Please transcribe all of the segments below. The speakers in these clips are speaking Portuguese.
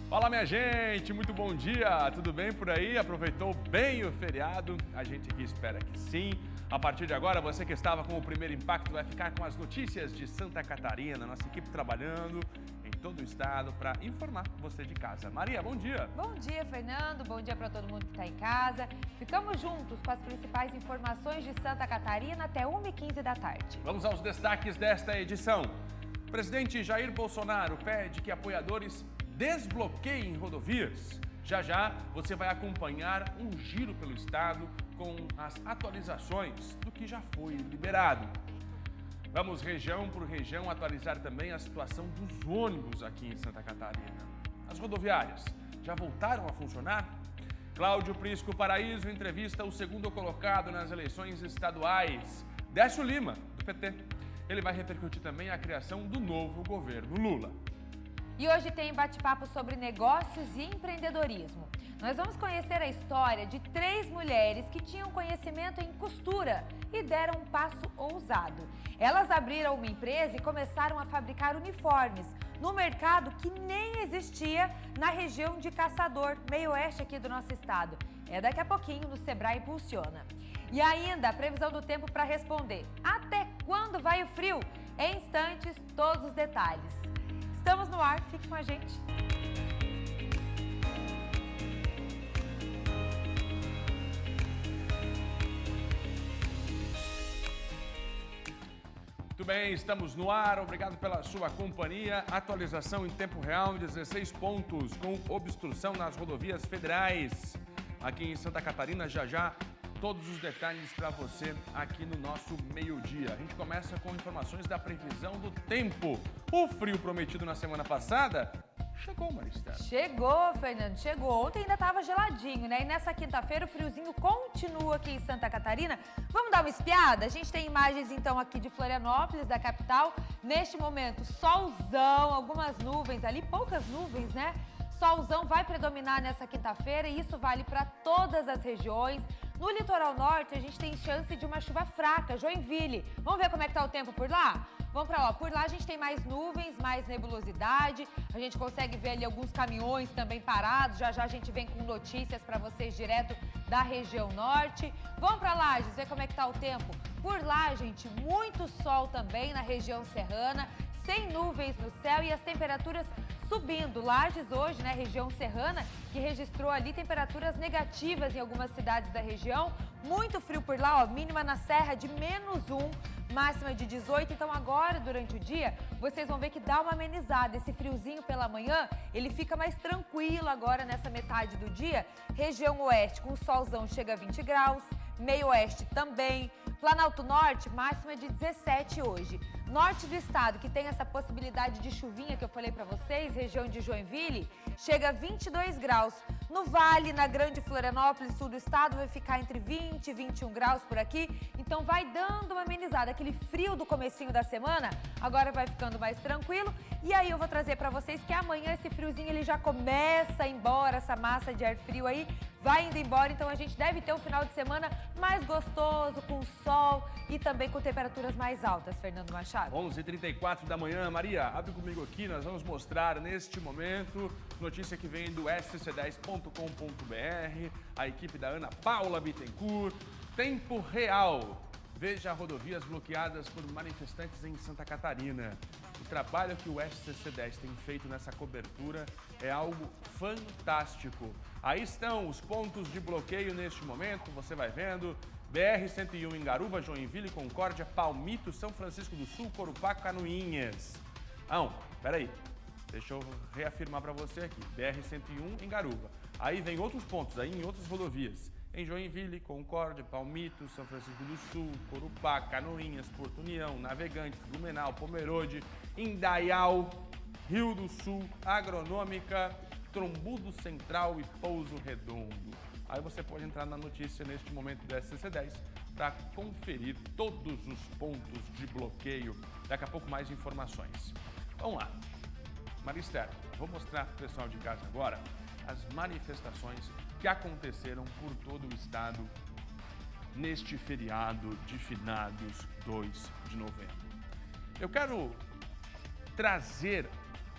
Fala, minha gente, muito bom dia, tudo bem por aí? Aproveitou bem o feriado? A gente aqui espera que sim. A partir de agora, você que estava com o Primeiro Impacto vai ficar com as notícias de Santa Catarina, nossa equipe trabalhando em todo o estado para informar você de casa. Maria, bom dia! Bom dia, Fernando, bom dia para todo mundo que está em casa. Ficamos juntos com as principais informações de Santa Catarina até 1h15 da tarde. Vamos aos destaques desta edição. O presidente Jair Bolsonaro pede que apoiadores desbloqueiem rodovias. Já já você vai acompanhar um giro pelo estado com as atualizações do que já foi liberado. Vamos região por região atualizar também a situação dos ônibus aqui em Santa Catarina. As rodoviárias já voltaram a funcionar? Cláudio Prisco Paraíso entrevista o segundo colocado nas eleições estaduais, Décio Lima, do PT. Ele vai repercutir também a criação do novo governo Lula. E hoje tem bate-papo sobre negócios e empreendedorismo. Nós vamos conhecer a história de 3 mulheres que tinham conhecimento em costura e deram um passo ousado. Elas abriram uma empresa e começaram a fabricar uniformes no mercado que nem existia na região de Caçador, meio oeste aqui do nosso estado. É daqui a pouquinho no Sebrae Impulsiona. E ainda a previsão do tempo para responder. Até quando vai o frio? Em instantes, todos os detalhes. Estamos no ar, fique com a gente. Muito bem, estamos no ar, obrigado pela sua companhia. Atualização em tempo real, 16 pontos com obstrução nas rodovias federais. Aqui em Santa Catarina, já todos os detalhes para você aqui no nosso meio-dia. A gente começa com informações da previsão do tempo. O frio prometido na semana passada chegou, Maristela. Chegou, Fernando, chegou. Ontem ainda estava geladinho, né? E nessa quinta-feira o friozinho continua aqui em Santa Catarina. Vamos dar uma espiada? A gente tem imagens então aqui de Florianópolis, da capital. Neste momento, solzão, algumas nuvens ali, poucas nuvens, né? Solzão vai predominar nessa quinta-feira e isso vale para todas as regiões. No litoral norte, a gente tem chance de uma chuva fraca, Joinville. Vamos ver como é que tá o tempo por lá? Vamos para lá. Por lá a gente tem mais nuvens, mais nebulosidade. A gente consegue ver ali alguns caminhões também parados. Já a gente vem com notícias para vocês direto da região norte. Vamos para Lages, ver como é que tá o tempo. Por lá, gente, muito sol também na região serrana, sem nuvens no céu e as temperaturas subindo. Lages hoje, né, região serrana, que registrou ali temperaturas negativas em algumas cidades da região. Muito frio por lá, ó, mínima na serra de -1, máxima de 18. Então agora, durante o dia, vocês vão ver que dá uma amenizada. Esse friozinho pela manhã, ele fica mais tranquilo agora nessa metade do dia. Região oeste com solzão chega a 20 graus, meio oeste também. Planalto Norte, máxima de 17 hoje. Norte do estado, que tem essa possibilidade de chuvinha que eu falei para vocês, região de Joinville, chega a 22 graus. No Vale, na Grande Florianópolis, sul do estado, vai ficar entre 20 e 21 graus por aqui. Então vai dando uma amenizada. Aquele frio do comecinho da semana, agora vai ficando mais tranquilo. E aí eu vou trazer para vocês que amanhã esse friozinho ele já começa a ir embora, essa massa de ar frio aí vai indo embora. Então a gente deve ter um final de semana mais gostoso, com sol e também com temperaturas mais altas, Fernando Machado. 11h34 da manhã. Maria, abre comigo aqui, nós vamos mostrar neste momento notícia que vem do sc10.com.br, a equipe da Ana Paula Bittencourt. Tempo real. Veja rodovias bloqueadas por manifestantes em Santa Catarina. O trabalho que o SCC10 tem feito nessa cobertura é algo fantástico. Aí estão os pontos de bloqueio neste momento, você vai vendo. BR-101 em Garuva, Joinville, Concórdia, Palmito, São Francisco do Sul, Corupá, Canoinhas. Peraí, deixa eu reafirmar para você aqui. BR-101 em Garuva. Aí vem outros pontos, aí em outras rodovias. Em Joinville, Concórdia, Palmito, São Francisco do Sul, Corupá, Canoinhas, Porto União, Navegantes, Blumenau, Pomerode, Indaial, Rio do Sul, Agronômica, Trombudo Central e Pouso Redondo. Aí você pode entrar na notícia neste momento do SCC10 para conferir todos os pontos de bloqueio. Daqui a pouco mais informações. Vamos lá. Maristela, vou mostrar para o pessoal de casa agora as manifestações que aconteceram por todo o estado neste feriado de finados 2 de novembro. Eu quero trazer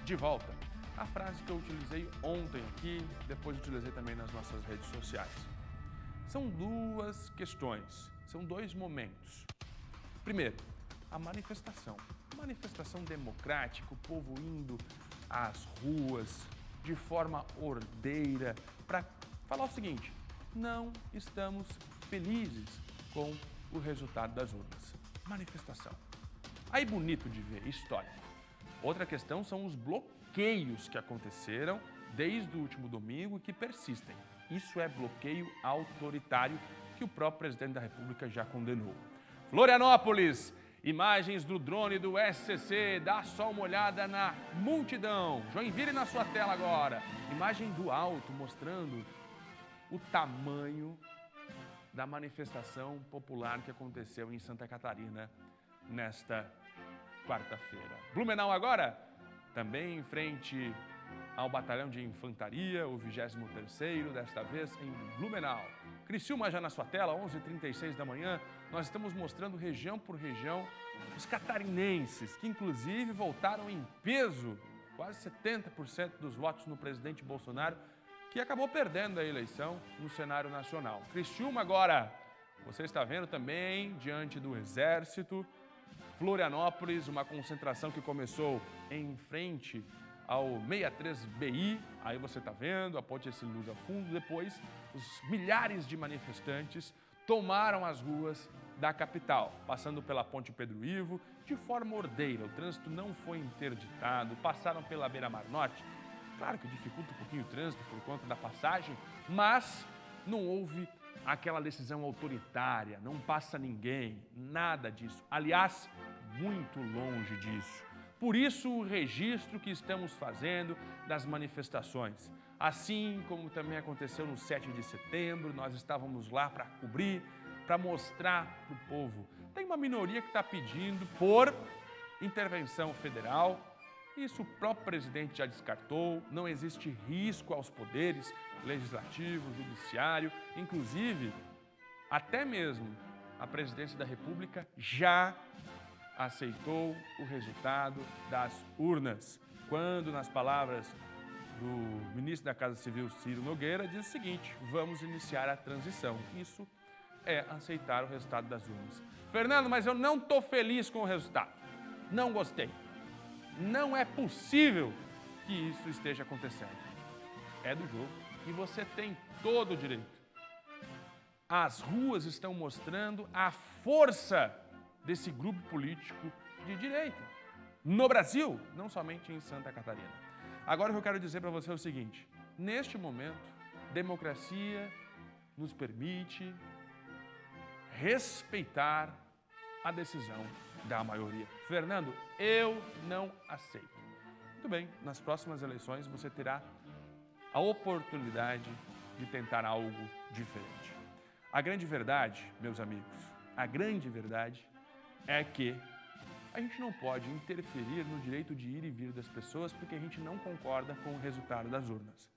de volta a frase que eu utilizei ontem aqui, depois utilizei também nas nossas redes sociais. São duas questões, são dois momentos. Primeiro, a manifestação. Manifestação democrática, o povo indo às ruas de forma ordeira para falar o seguinte: não estamos felizes com o resultado das urnas. Manifestação. Aí bonito de ver, histórico. Outra questão são os bloqueios que aconteceram desde o último domingo e que persistem. Isso é bloqueio autoritário que o próprio presidente da República já condenou. Florianópolis, imagens do drone do SCC, dá só uma olhada na multidão. Joinville na sua tela agora. Imagem do alto mostrando o tamanho da manifestação popular que aconteceu em Santa Catarina nesta quarta-feira. Blumenau agora, também em frente ao Batalhão de Infantaria, o 23º, desta vez em Blumenau. Criciúma já na sua tela, 11h36 da manhã, nós estamos mostrando região por região os catarinenses, que inclusive voltaram em peso, quase 70% dos votos no presidente Bolsonaro, que acabou perdendo a eleição no cenário nacional. Criciúma agora, você está vendo também, diante do Exército. Florianópolis, uma concentração que começou em frente ao 63BI, aí você está vendo, a ponte se luz a fundo. Depois, os milhares de manifestantes tomaram as ruas da capital, passando pela ponte Pedro Ivo, de forma ordeira. O trânsito não foi interditado, passaram pela Beira-Mar Norte. Claro que dificulta um pouquinho o trânsito por conta da passagem, mas não houve aquela decisão autoritária, não passa ninguém, nada disso. Aliás, muito longe disso. Por isso, o registro que estamos fazendo das manifestações. Assim como também aconteceu no 7 de setembro, nós estávamos lá para cobrir, para mostrar para o povo. Tem uma minoria que está pedindo por intervenção federal. Isso o próprio presidente já descartou, não existe risco aos poderes legislativo, judiciário, inclusive, até mesmo a presidência da República já aceitou o resultado das urnas, quando, nas palavras do ministro da Casa Civil, Ciro Nogueira, diz o seguinte: vamos iniciar a transição. Isso é aceitar o resultado das urnas. Fernando, mas eu não estou feliz com o resultado, não gostei. Não é possível que isso esteja acontecendo. É do jogo e você tem todo o direito. As ruas estão mostrando a força desse grupo político de direita. No Brasil, não somente em Santa Catarina. Agora o que eu quero dizer para você é o seguinte: neste momento, democracia nos permite respeitar a decisão da maioria. Fernando, eu não aceito. Muito bem, nas próximas eleições você terá a oportunidade de tentar algo diferente. A grande verdade, meus amigos, a grande verdade é que a gente não pode interferir no direito de ir e vir das pessoas porque a gente não concorda com o resultado das urnas.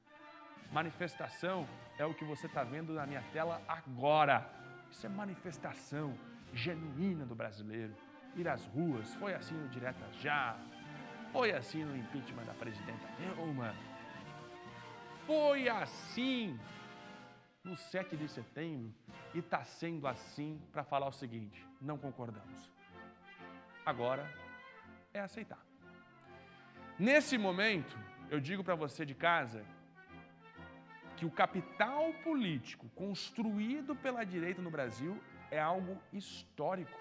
Manifestação é o que você está vendo na minha tela agora. Isso é manifestação genuína do brasileiro. Ir às ruas, foi assim no Direta Já, foi assim no impeachment da presidenta Dilma, foi assim no 7 de setembro e está sendo assim para falar o seguinte: não concordamos. Agora é aceitar. Nesse momento, eu digo para você de casa que o capital político construído pela direita no Brasil é algo histórico.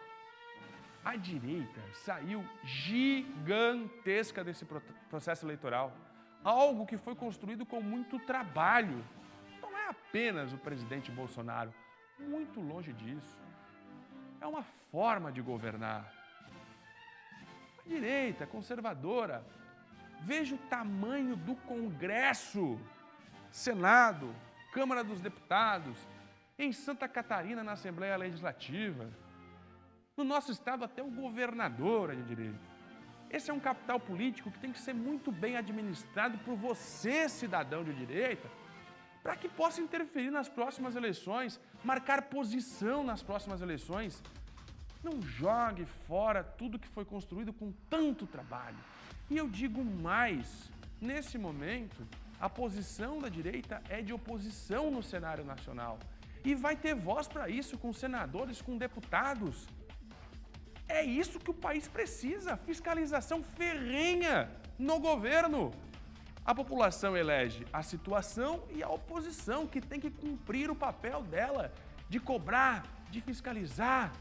A direita saiu gigantesca desse processo eleitoral, algo que foi construído com muito trabalho. Não é apenas o presidente Bolsonaro, muito longe disso. É uma forma de governar. A direita conservadora, veja o tamanho do Congresso, Senado, Câmara dos Deputados, em Santa Catarina, na Assembleia Legislativa. No nosso estado, até o governador é de direita. Esse é um capital político que tem que ser muito bem administrado por você, cidadão de direita, para que possa interferir nas próximas eleições, marcar posição nas próximas eleições. Não jogue fora tudo que foi construído com tanto trabalho. E eu digo mais, Nesse momento, a posição da direita é de oposição no cenário nacional. E vai ter voz para isso com senadores, com deputados. É isso que o país precisa, fiscalização ferrenha no governo. A população elege a situação e a oposição, que tem que cumprir o papel dela, de cobrar, de fiscalizar.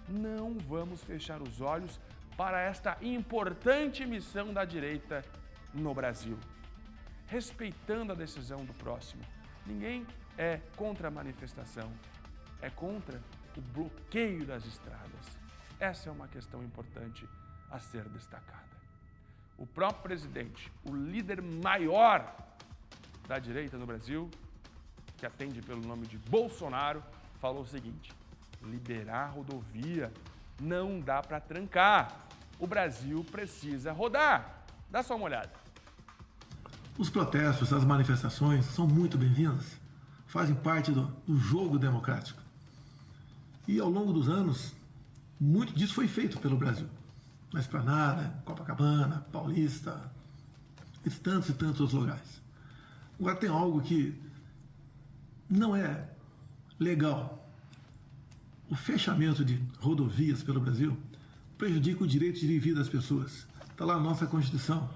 Não vamos fechar os olhos para esta importante missão da direita no Brasil. Respeitando a decisão do próximo. Ninguém é contra a manifestação, é contra o bloqueio das estradas. Essa é uma questão importante a ser destacada. O próprio presidente, o líder maior da direita no Brasil, que atende pelo nome de Bolsonaro, falou o seguinte: liberar a rodovia não dá para trancar. O Brasil precisa rodar. Dá só uma olhada. Os protestos, as manifestações são muito bem-vindas, fazem parte do jogo democrático. E ao longo dos anos, muito disso foi feito pelo Brasil. Na Esplanada, Copacabana, Paulista, e tantos outros lugares. Agora tem algo que não é legal. O fechamento de rodovias pelo Brasil prejudica o direito de vida das pessoas. Está lá na nossa Constituição.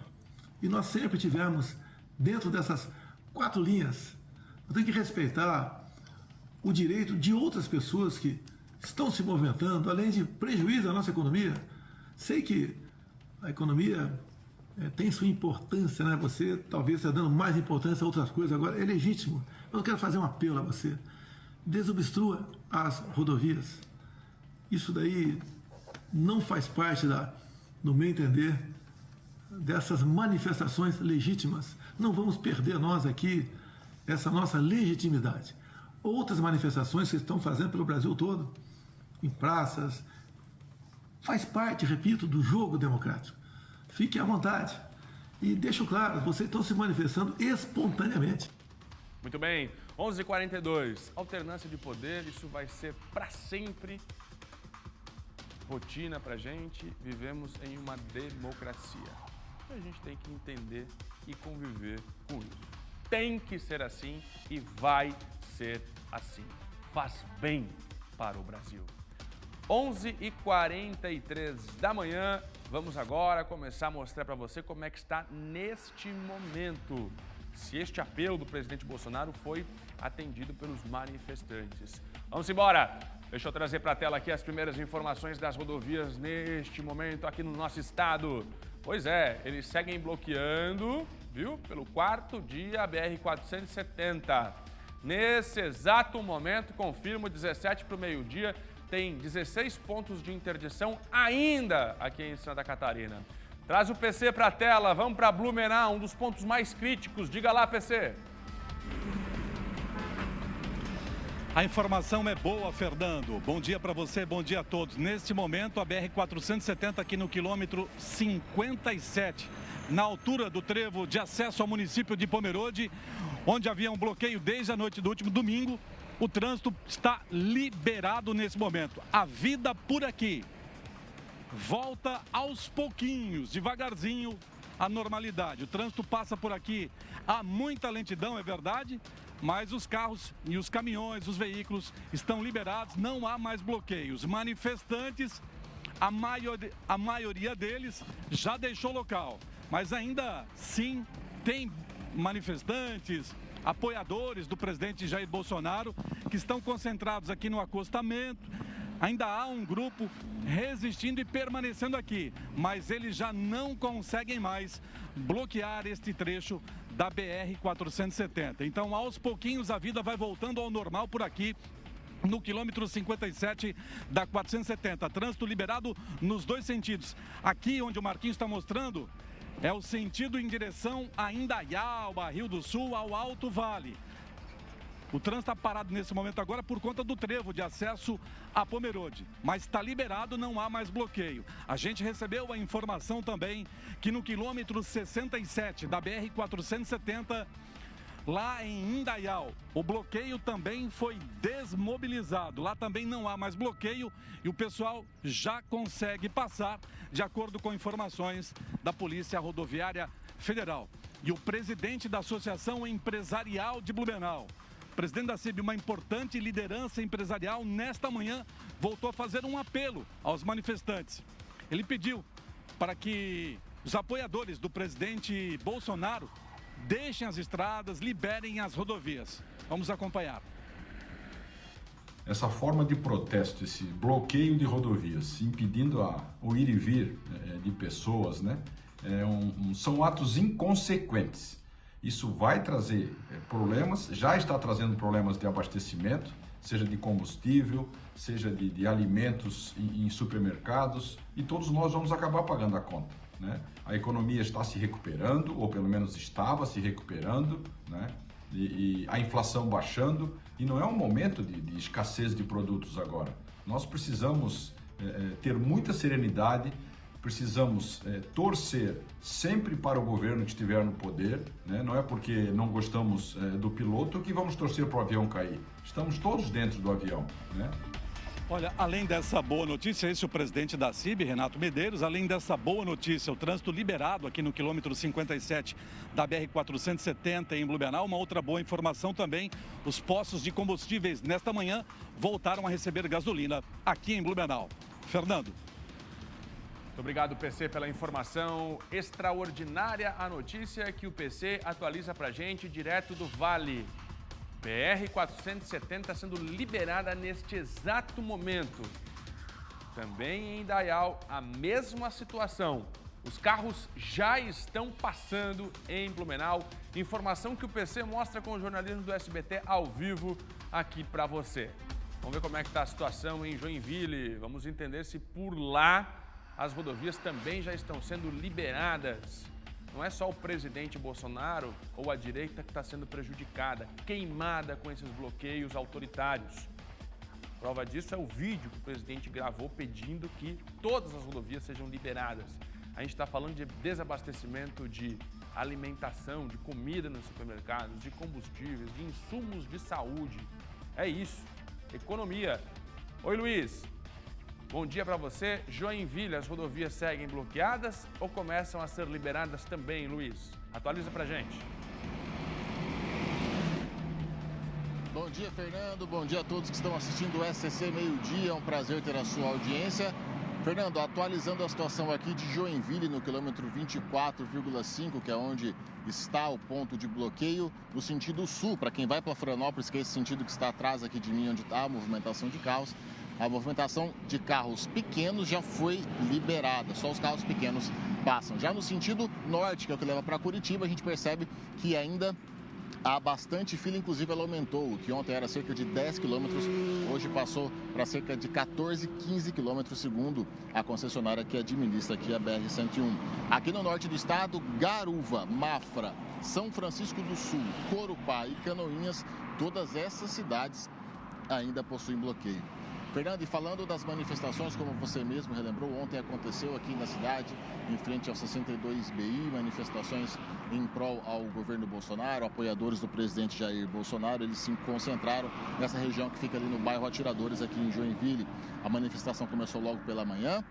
E nós sempre tivemos, dentro dessas 4 linhas, nós temos que respeitar o direito de outras pessoas que estão se movimentando, além de prejuízo à nossa economia. Sei que a economia tem sua importância, né? Você talvez está dando mais importância a outras coisas, agora é legítimo. Mas eu quero fazer um apelo a você. Desobstrua as rodovias. Isso daí não faz parte, no meu entender, dessas manifestações legítimas. Não vamos perder nós aqui essa nossa legitimidade. Outras manifestações que estão fazendo pelo Brasil todo, em praças, faz parte, repito, do jogo democrático. Fiquem à vontade. E deixo claro, vocês estão se manifestando espontaneamente. Muito bem, 11h42, alternância de poder, isso vai ser para sempre rotina para a gente. Vivemos em uma democracia. A gente tem que entender e conviver com isso. Tem que ser assim e vai ser assim. Faz bem para o Brasil. 11h43 da manhã, vamos agora começar a mostrar para você como é que está neste momento. Se este apelo do presidente Bolsonaro foi atendido pelos manifestantes. Vamos embora! Deixa eu trazer para a tela aqui as primeiras informações das rodovias neste momento aqui no nosso estado. Pois é, eles seguem bloqueando, viu? Pelo 4º dia a BR-470. Nesse exato momento, confirmo, 17 para o meio-dia, tem 16 pontos de interdição ainda aqui em Santa Catarina. Traz o PC para a tela, vamos para Blumenau, um dos pontos mais críticos. Diga lá, PC. A informação é boa, Fernando. Bom dia para você, bom dia a todos. Neste momento, a BR-470 aqui no quilômetro 57, na altura do trevo de acesso ao município de Pomerode, onde havia um bloqueio desde a noite do último domingo. O trânsito está liberado nesse momento. A vida por aqui volta aos pouquinhos, devagarzinho, à normalidade. O trânsito passa por aqui. Há muita lentidão, é verdade, mas os carros e os caminhões, os veículos estão liberados, não há mais bloqueios. Manifestantes, a maioria deles já deixou o local, mas ainda sim tem manifestantes, apoiadores do presidente Jair Bolsonaro que estão concentrados aqui no acostamento. Ainda há um grupo resistindo e permanecendo aqui, mas eles já não conseguem mais bloquear este trecho da BR-470. Então, aos pouquinhos, a vida vai voltando ao normal por aqui, no quilômetro 57 da 470. Trânsito liberado nos dois sentidos. Aqui, onde o Marquinhos está mostrando, é o sentido em direção a Indaial, Barril do Sul, ao Alto Vale. O trânsito está parado nesse momento agora por conta do trevo de acesso a Pomerode. Mas está liberado, não há mais bloqueio. A gente recebeu a informação também que no quilômetro 67 da BR-470, lá em Indaial, o bloqueio também foi desmobilizado. Lá também não há mais bloqueio e o pessoal já consegue passar, de acordo com informações da Polícia Rodoviária Federal. e o presidente da Associação Empresarial de Blumenau. O presidente da CIB, uma importante liderança empresarial, nesta manhã voltou a fazer um apelo aos manifestantes. Ele pediu para que os apoiadores do presidente Bolsonaro deixem as estradas, liberem as rodovias. Vamos acompanhar. Essa forma de protesto, esse bloqueio de rodovias, impedindo o ir e vir de pessoas, né? São atos inconsequentes. Isso vai trazer problemas, já está trazendo problemas de abastecimento, seja de combustível, seja de alimentos em supermercados, e todos nós vamos acabar pagando a conta, né? A economia está se recuperando, ou pelo menos estava se recuperando, né? E a inflação baixando, e não é um momento de escassez de produtos agora. Nós precisamos ter muita serenidade, precisamos torcer sempre para o governo que estiver no poder, né? Não é porque não gostamos do piloto que vamos torcer para o avião cair. Estamos todos dentro do avião, né? Olha, além dessa boa notícia, esse é o presidente da CIB, Renato Medeiros, além dessa boa notícia, o trânsito liberado aqui no quilômetro 57 da BR-470 em Blumenau. Uma outra boa informação também, os postos de combustíveis nesta manhã voltaram a receber gasolina aqui em Blumenau. Fernando. Muito obrigado, PC, pela informação extraordinária. A notícia é que o PC atualiza pra gente direto do Vale. BR-470 sendo liberada neste exato momento. Também em Indaial, a mesma situação. Os carros já estão passando em Blumenau. Informação que o PC mostra com o jornalismo do SBT ao vivo aqui para você. Vamos ver como é que está a situação em Joinville. Vamos entender se por lá as rodovias também já estão sendo liberadas. Não é só o presidente Bolsonaro ou a direita que está sendo prejudicada, queimada com esses bloqueios autoritários. Prova disso é o vídeo que o presidente gravou pedindo que todas as rodovias sejam liberadas. A gente está falando de desabastecimento de alimentação, de comida nos supermercados, de combustíveis, de insumos de saúde. É isso, economia. Oi, Luiz. Bom dia para você. Joinville, as rodovias seguem bloqueadas ou começam a ser liberadas também, Luiz? Atualiza pra gente. Bom dia, Fernando. Bom dia a todos que estão assistindo o SCC Meio-Dia. É um prazer ter a sua audiência. Fernando, atualizando a situação aqui de Joinville, no quilômetro 24,5, que é onde está o ponto de bloqueio, no sentido sul. Para quem vai para Florianópolis, que é esse sentido que está atrás aqui de mim, onde está a movimentação de carros. A movimentação de carros pequenos já foi liberada, só os carros pequenos passam. Já no sentido norte, que é o que leva para Curitiba, a gente percebe que ainda há bastante fila, inclusive ela aumentou, o que ontem era cerca de 10 quilômetros, hoje passou para cerca de 14, 15 quilômetros, segundo a concessionária que administra aqui a BR-101. Aqui no norte do estado, Garuva, Mafra, São Francisco do Sul, Corupá e Canoinhas, todas essas cidades ainda possuem bloqueio. Fernando, e falando das manifestações, como você mesmo relembrou, ontem aconteceu aqui na cidade, em frente ao 62BI, manifestações em prol ao governo Bolsonaro, apoiadores do presidente Jair Bolsonaro, eles se concentraram nessa região que fica ali no bairro Atiradores, aqui em Joinville. A manifestação começou logo pela manhã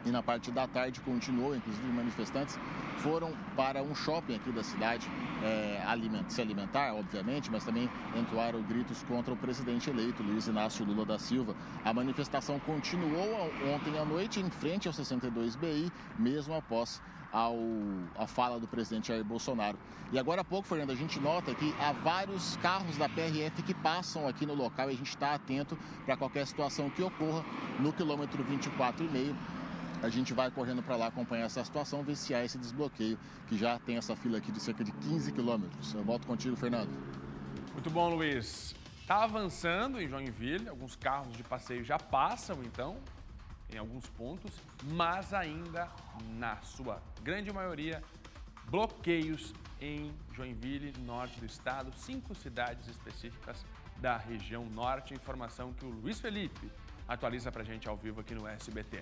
e na parte da tarde continuou, inclusive manifestantes foram para um shopping aqui da cidade se alimentar, obviamente, mas também entoaram gritos contra o presidente eleito, Luiz Inácio Lula da Silva. A manifestação continuou ontem à noite em frente ao 62BI, mesmo após a fala do presidente Jair Bolsonaro. E agora há pouco, Fernando, a gente nota que há vários carros da PRF que passam aqui no local e a gente está atento para qualquer situação que ocorra no quilômetro 24,5. A gente vai correndo para lá acompanhar essa situação, ver se há esse desbloqueio, que já tem essa fila aqui de cerca de 15 quilômetros. Eu volto contigo, Fernando. Muito bom, Luiz. Está avançando em Joinville, alguns carros de passeio já passam, então, em alguns pontos, mas ainda, na sua grande maioria, bloqueios em Joinville, norte do estado, 5 cidades específicas da região norte. Informação que o Luiz Felipe atualiza para a gente ao vivo aqui no SBT.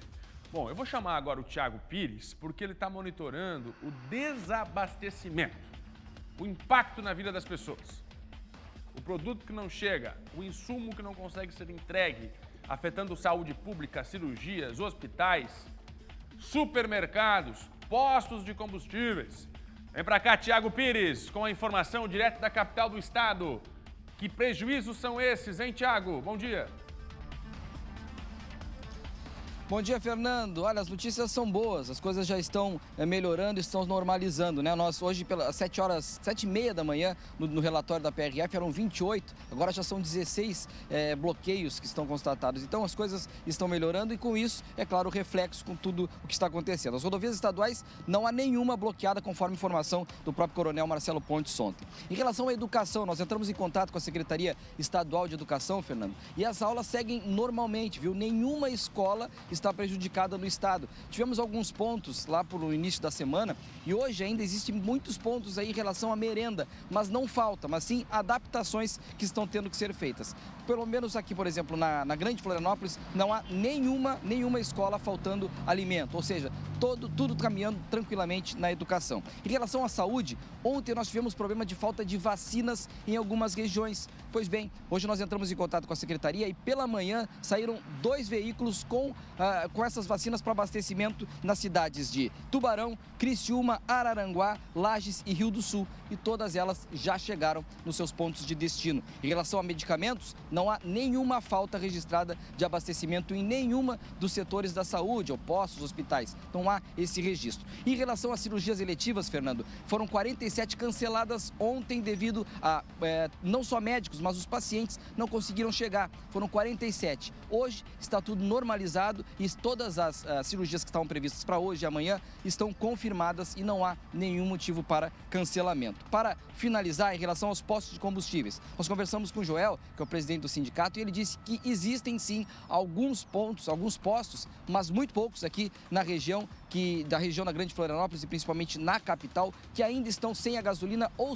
Bom, eu vou chamar agora o Thiago Pires, porque ele está monitorando o desabastecimento, o impacto na vida das pessoas. O produto que não chega, o insumo que não consegue ser entregue, afetando saúde pública, cirurgias, hospitais, supermercados, postos de combustíveis. Vem pra cá, Thiago Pires, com a informação direto da capital do estado. Que prejuízos são esses, hein, Thiago? Bom dia. Bom dia, Fernando. Olha, as notícias são boas, as coisas já estão melhorando, estão normalizando, né? Nós hoje, pelas 7h30 da manhã, no relatório da PRF, eram 28, agora já são 16 bloqueios que estão constatados. Então, as coisas estão melhorando e, com isso, é claro, o reflexo com tudo o que está acontecendo. As rodovias estaduais, não há nenhuma bloqueada, conforme informação do próprio coronel Marcelo Pontes ontem. Em relação à educação, nós entramos em contato com a Secretaria Estadual de Educação, Fernando, e as aulas seguem normalmente, viu? Nenhuma escola está prejudicada no estado. Tivemos alguns pontos lá por início da semana e hoje ainda existem muitos pontos aí em relação à merenda, mas não falta, mas sim adaptações que estão tendo que ser feitas. Pelo menos aqui, por exemplo, na Grande Florianópolis, não há nenhuma escola faltando alimento, ou seja, tudo caminhando tranquilamente na educação. Em relação à saúde, ontem nós tivemos problema de falta de vacinas em algumas regiões. Pois bem, hoje nós entramos em contato com a Secretaria e pela manhã saíram 2 veículos com essas vacinas para abastecimento nas cidades de Tubarão, Criciúma, Araranguá, Lages e Rio do Sul. E todas elas já chegaram nos seus pontos de destino. Em relação a medicamentos, não há nenhuma falta registrada de abastecimento em nenhuma dos setores da saúde, ou postos, hospitais. Não há esse registro. Em relação às cirurgias eletivas, Fernando, foram 47 canceladas ontem devido a não só médicos, mas os pacientes não conseguiram chegar. Foram 47. Hoje está tudo normalizado e todas as cirurgias que estavam previstas para hoje e amanhã estão confirmadas e não há nenhum motivo para cancelamento. Para finalizar, em relação aos postos de combustíveis, nós conversamos com o Joel, que é o presidente do sindicato, e ele disse que existem sim alguns postos, mas muito poucos aqui na região, da região da Grande Florianópolis e principalmente na capital, que ainda estão sem a gasolina ou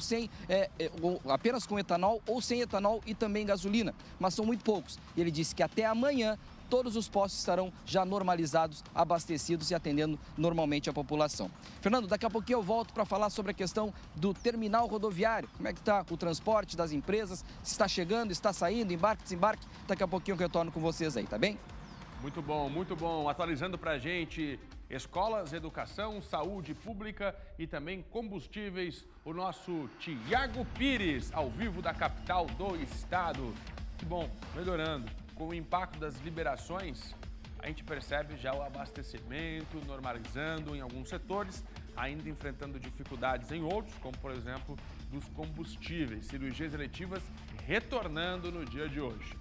ou apenas com etanol ou sem etanol e também gasolina, mas são muito poucos. E ele disse que até amanhã todos os postos estarão já normalizados, abastecidos e atendendo normalmente a população. Fernando, daqui a pouquinho eu volto para falar sobre a questão do terminal rodoviário. Como é que está o transporte das empresas? Se está chegando, está saindo, embarque, desembarque. Daqui a pouquinho eu retorno com vocês aí, tá bem? Muito bom, muito bom. Atualizando para a gente escolas, educação, saúde pública e também combustíveis. O nosso Thiago Pires, ao vivo da capital do estado. Que bom, melhorando. Com o impacto das liberações, a gente percebe já o abastecimento normalizando em alguns setores, ainda enfrentando dificuldades em outros, como por exemplo dos combustíveis, cirurgias eletivas retornando no dia de hoje.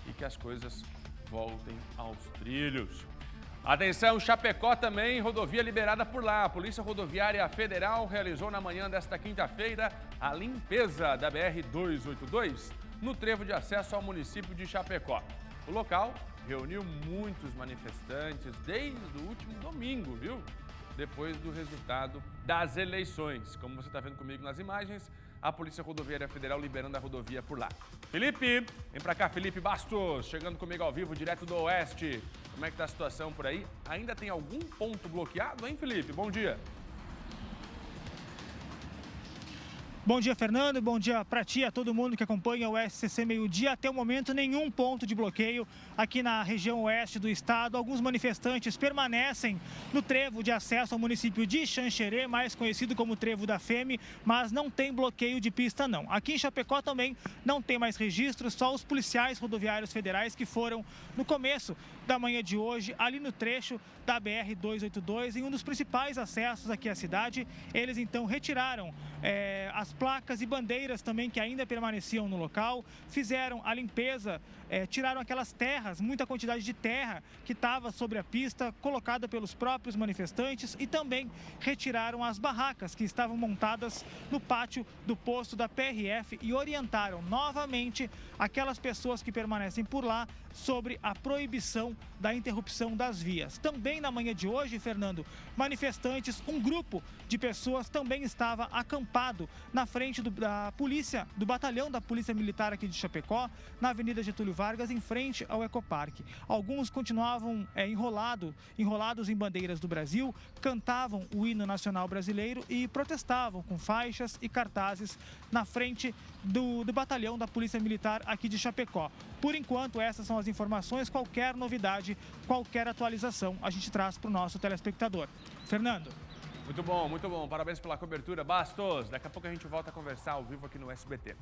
E que as coisas voltem aos trilhos. Atenção, Chapecó também, rodovia liberada por lá. A Polícia Rodoviária Federal realizou na manhã desta quinta-feira a limpeza da BR-282 no trevo de acesso ao município de Chapecó. O local reuniu muitos manifestantes desde o último domingo, viu? Depois do resultado das eleições. Como você está vendo comigo nas imagens, a Polícia Rodoviária Federal liberando a rodovia por lá. Felipe, vem pra cá, Felipe Bastos, chegando comigo ao vivo, direto do Oeste. Como é que tá a situação por aí? Ainda tem algum ponto bloqueado, hein, Felipe? Bom dia. Bom dia, Fernando. Bom dia para ti, a todo mundo que acompanha o SCC Meio-Dia. Até o momento, nenhum ponto de bloqueio aqui na região oeste do estado. Alguns manifestantes permanecem no trevo de acesso ao município de Xanxerê, mais conhecido como Trevo da Feme, mas não tem bloqueio de pista, não. Aqui em Chapecó também não tem mais registro, só os policiais rodoviários federais que foram no começo da manhã de hoje, ali no trecho da BR-282, em um dos principais acessos aqui à cidade. Eles então retiraram as placas e bandeiras também que ainda permaneciam no local, fizeram a limpeza, tiraram aquelas terras, muita quantidade de terra que estava sobre a pista, colocada pelos próprios manifestantes, e também retiraram as barracas que estavam montadas no pátio do posto da PRF e orientaram novamente aquelas pessoas que permanecem por lá sobre a proibição da interrupção das vias. Também na manhã de hoje, Fernando, manifestantes, um grupo de pessoas também estava acampado na frente da polícia, do batalhão da Polícia Militar aqui de Chapecó, na Avenida Getúlio Vargas, em frente ao Ecoparque. Alguns continuavam enrolados em bandeiras do Brasil, cantavam o hino nacional brasileiro e protestavam com faixas e cartazes na frente do batalhão da Polícia Militar aqui de Chapecó. Por enquanto, essas são as informações. Qualquer novidade, qualquer atualização, a gente traz para o nosso telespectador. Fernando. Muito bom. Parabéns pela cobertura. Bastos, daqui a pouco a gente volta a conversar ao vivo aqui no SBT.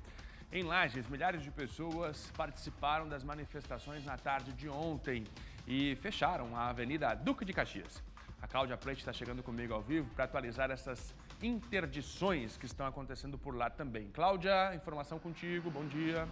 Em Lages, milhares de pessoas participaram das manifestações na tarde de ontem e fecharam a Avenida Duque de Caxias. A Cláudia Prete está chegando comigo ao vivo para atualizar essas interdições que estão acontecendo por lá também. Cláudia, informação contigo, bom dia.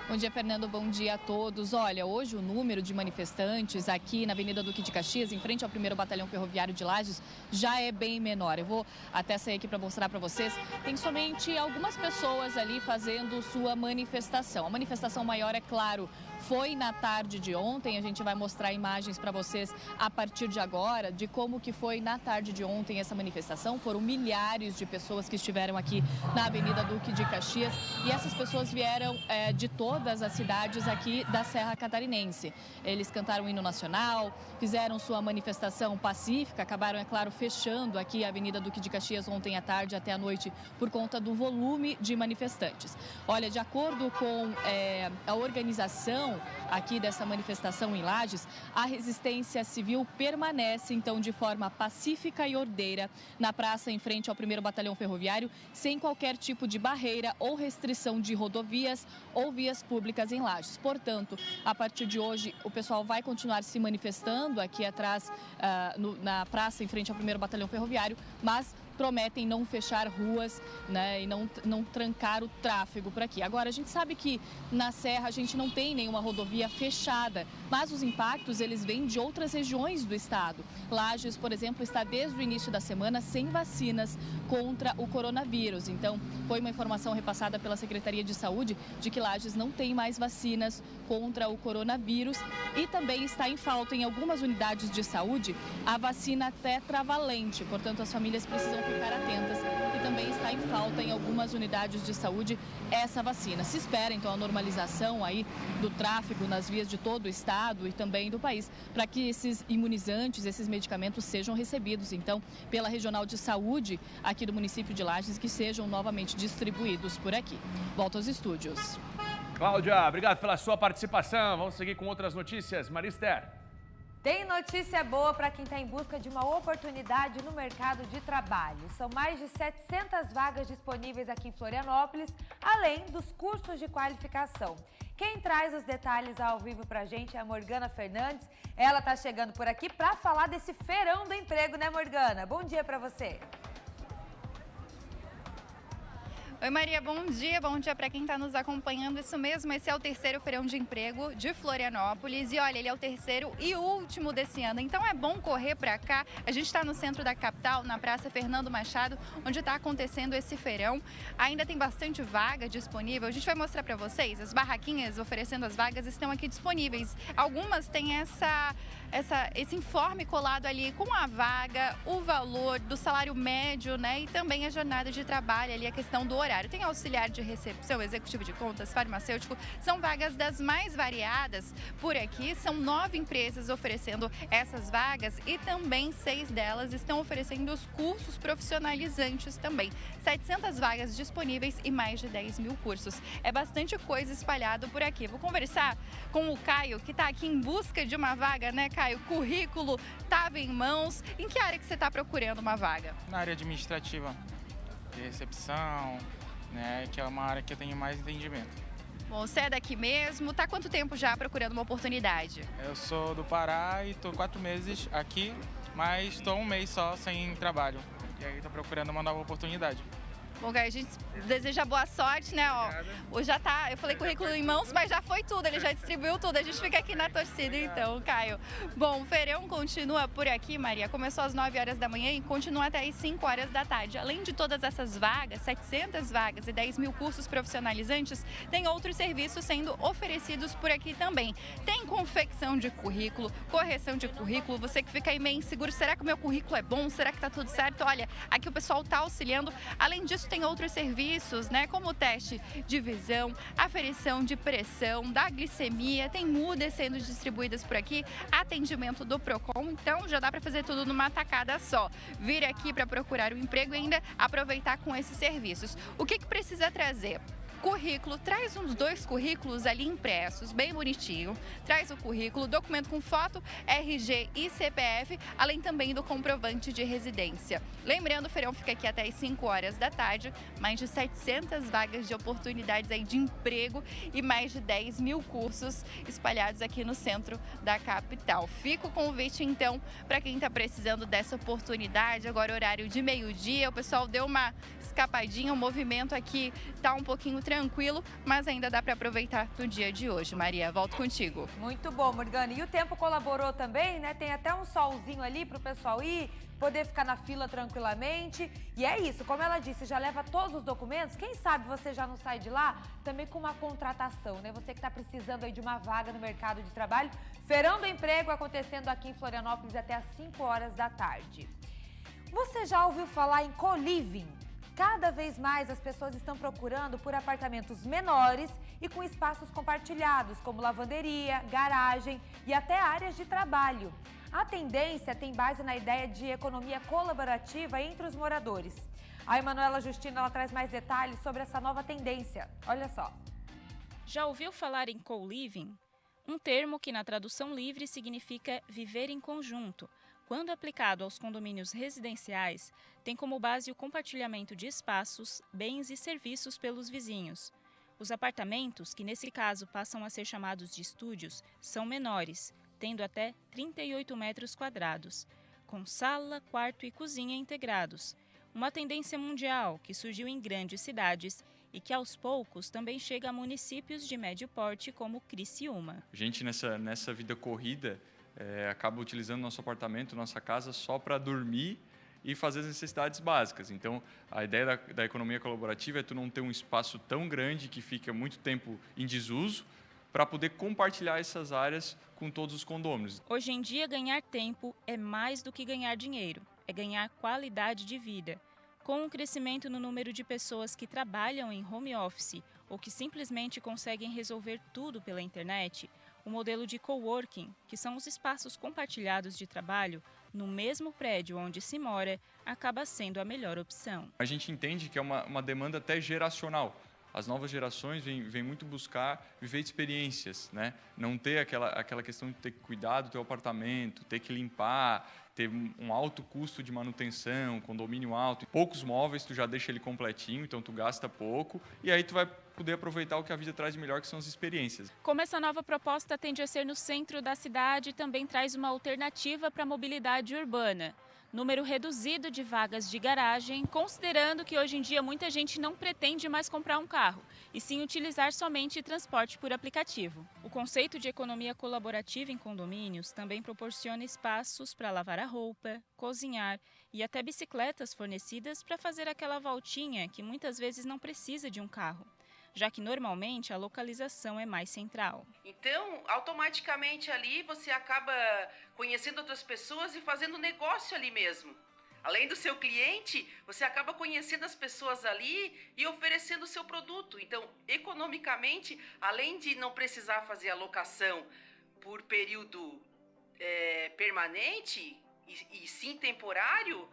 Bom dia, Fernando. Bom dia a todos. Olha, hoje o número de manifestantes aqui na Avenida Duque de Caxias, em frente ao 1º Batalhão Ferroviário de Lages, já é bem menor. Eu vou até sair aqui para mostrar para vocês. Tem somente algumas pessoas ali fazendo sua manifestação. A manifestação maior, é claro, foi na tarde de ontem. A gente vai mostrar imagens para vocês a partir de agora de como que foi na tarde de ontem essa manifestação. Foram milhares de pessoas que estiveram aqui na Avenida Duque de Caxias e essas pessoas vieram de todas as cidades aqui da Serra Catarinense. Eles cantaram o hino nacional, fizeram sua manifestação pacífica, acabaram, é claro, fechando aqui a Avenida Duque de Caxias ontem à tarde até à noite por conta do volume de manifestantes. Olha, de acordo com a organização aqui dessa manifestação em Lages, a resistência civil permanece, então, de forma pacífica e ordeira na praça em frente ao 1º Batalhão Ferroviário, sem qualquer tipo de barreira ou restrição de rodovias ou vias públicas em Lages. Portanto, a partir de hoje, o pessoal vai continuar se manifestando aqui atrás, na praça em frente ao 1º Batalhão Ferroviário, mas prometem não fechar ruas, né, e não trancar o tráfego por aqui. Agora, a gente sabe que na Serra a gente não tem nenhuma rodovia fechada, mas os impactos eles vêm de outras regiões do estado. Lages, por exemplo, está desde o início da semana sem vacinas contra o coronavírus. Então, foi uma informação repassada pela Secretaria de Saúde de que Lages não tem mais vacinas contra o coronavírus e também está em falta em algumas unidades de saúde a vacina tetravalente. Portanto, as famílias precisam ficar atentas e também está em falta em algumas unidades de saúde essa vacina. Se espera, então, a normalização aí do tráfego nas vias de todo o estado e também do país, para que esses imunizantes, esses medicamentos sejam recebidos, então, pela Regional de Saúde aqui do município de Lages, que sejam novamente distribuídos por aqui. Volto aos estúdios. Cláudia, obrigado pela sua participação. Vamos seguir com outras notícias. Marister. Tem notícia boa para quem está em busca de uma oportunidade no mercado de trabalho. São mais de 700 vagas disponíveis aqui em Florianópolis, além dos cursos de qualificação. Quem traz os detalhes ao vivo para a gente é a Morgana Fernandes. Ela está chegando por aqui para falar desse feirão do emprego, né, Morgana? Bom dia para você. Oi, Maria, bom dia para quem está nos acompanhando. Isso mesmo, esse é o terceiro feirão de emprego de Florianópolis e olha, ele é o terceiro e último desse ano, então é bom correr para cá. A gente está no centro da capital, na Praça Fernando Machado, onde está acontecendo esse feirão. Ainda tem bastante vaga disponível, a gente vai mostrar para vocês, as barraquinhas oferecendo as vagas estão aqui disponíveis. Algumas têm esse informe colado ali com a vaga, o valor do salário médio, né, e também a jornada de trabalho ali, a questão do horário. Tem auxiliar de recepção, executivo de contas, farmacêutico, são vagas das mais variadas por aqui. São 9 empresas oferecendo essas vagas e também 6 delas estão oferecendo os cursos profissionalizantes também. 700 vagas disponíveis e mais de 10 mil cursos. É bastante coisa espalhado por aqui. Vou conversar com o Caio, que está aqui em busca de uma vaga, né, Caio? Currículo estava em mãos. Em que área que você está procurando uma vaga? Na área administrativa, de recepção, né, que é uma área que eu tenho mais entendimento. Bom, você é daqui mesmo, tá há quanto tempo já procurando uma oportunidade? Eu sou do Pará e estou 4 meses aqui, mas estou 1 mês só sem trabalho. E aí estou procurando uma nova oportunidade. Bom, Caio, a gente deseja boa sorte, né? Ó, já tá, eu falei currículo em mãos, mas já foi tudo, ele já distribuiu tudo. A gente fica aqui na torcida, então, Caio. Bom, o feirão continua por aqui, Maria. Começou às 9 horas da manhã e continua até às 5 horas da tarde. Além de todas essas vagas, 700 vagas e 10 mil cursos profissionalizantes, tem outros serviços sendo oferecidos por aqui também. Tem confecção de currículo, correção de currículo, você que fica aí meio inseguro, será que o meu currículo é bom? Será que tá tudo certo? Olha, aqui o pessoal tá auxiliando. Além disso, tem outros serviços, né, como o teste de visão, aferição de pressão, da glicemia, tem mudas sendo distribuídas por aqui, atendimento do Procon, então já dá para fazer tudo numa tacada só. Vir aqui para procurar um emprego e ainda aproveitar com esses serviços. O que precisa trazer? Currículo, traz uns 2 currículos ali impressos, bem bonitinho. Traz o currículo, documento com foto, RG e CPF, além também do comprovante de residência. Lembrando, o feirão fica aqui até as 5 horas da tarde, mais de 700 vagas de oportunidades aí de emprego e mais de 10 mil cursos espalhados aqui no centro da capital. Fica o convite, então, para quem está precisando dessa oportunidade. Agora, horário de meio-dia, o pessoal deu uma escapadinha, o movimento aqui está um pouquinho tranquilo, mas ainda dá para aproveitar no dia de hoje. Maria, volto contigo. Muito bom, Morgana. E o tempo colaborou também, né? Tem até um solzinho ali para o pessoal ir, poder ficar na fila tranquilamente. E é isso, como ela disse, já leva todos os documentos. Quem sabe você já não sai de lá também com uma contratação, né? Você que está precisando aí de uma vaga no mercado de trabalho. Feirão do Emprego acontecendo aqui em Florianópolis até às 5 horas da tarde. Você já ouviu falar em co-living? Cada vez mais as pessoas estão procurando por apartamentos menores e com espaços compartilhados, como lavanderia, garagem e até áreas de trabalho. A tendência tem base na ideia de economia colaborativa entre os moradores. A Emanuela Justina ela traz mais detalhes sobre essa nova tendência. Olha só. Já ouviu falar em co-living? Um termo que na tradução livre significa viver em conjunto. Quando aplicado aos condomínios residenciais, tem como base o compartilhamento de espaços, bens e serviços pelos vizinhos. Os apartamentos, que nesse caso passam a ser chamados de estúdios, são menores, tendo até 38 metros quadrados, com sala, quarto e cozinha integrados. Uma tendência mundial que surgiu em grandes cidades e que aos poucos também chega a municípios de médio porte como Criciúma. A gente nessa vida corrida acaba utilizando nosso apartamento, nossa casa só para dormir e fazer as necessidades básicas. Então, a ideia da economia colaborativa é tu não ter um espaço tão grande que fica muito tempo em desuso para poder compartilhar essas áreas com todos os condôminos. Hoje em dia, ganhar tempo é mais do que ganhar dinheiro, é ganhar qualidade de vida. Com o crescimento no número de pessoas que trabalham em home office ou que simplesmente conseguem resolver tudo pela internet, o modelo de coworking, que são os espaços compartilhados de trabalho no mesmo prédio onde se mora, acaba sendo a melhor opção. A gente entende que é uma demanda até geracional. As novas gerações vêm muito buscar viver experiências, né? Não ter aquela questão de ter que cuidar do teu apartamento, ter que limpar, ter um alto custo de manutenção, condomínio alto. Poucos móveis, tu já deixa ele completinho, então tu gasta pouco e aí tu vai poder aproveitar o que a vida traz de melhor, que são as experiências. Como essa nova proposta tende a ser no centro da cidade, também traz uma alternativa para a mobilidade urbana. Número reduzido de vagas de garagem, considerando que hoje em dia muita gente não pretende mais comprar um carro, e sim utilizar somente transporte por aplicativo. O conceito de economia colaborativa em condomínios também proporciona espaços para lavar a roupa, cozinhar e até bicicletas fornecidas para fazer aquela voltinha que muitas vezes não precisa de um carro, já que normalmente a localização é mais central. Então, automaticamente ali você acaba conhecendo outras pessoas e fazendo negócio ali mesmo. Além do seu cliente, você acaba conhecendo as pessoas ali e oferecendo o seu produto. Então, economicamente, além de não precisar fazer a locação por período permanente e sim temporário,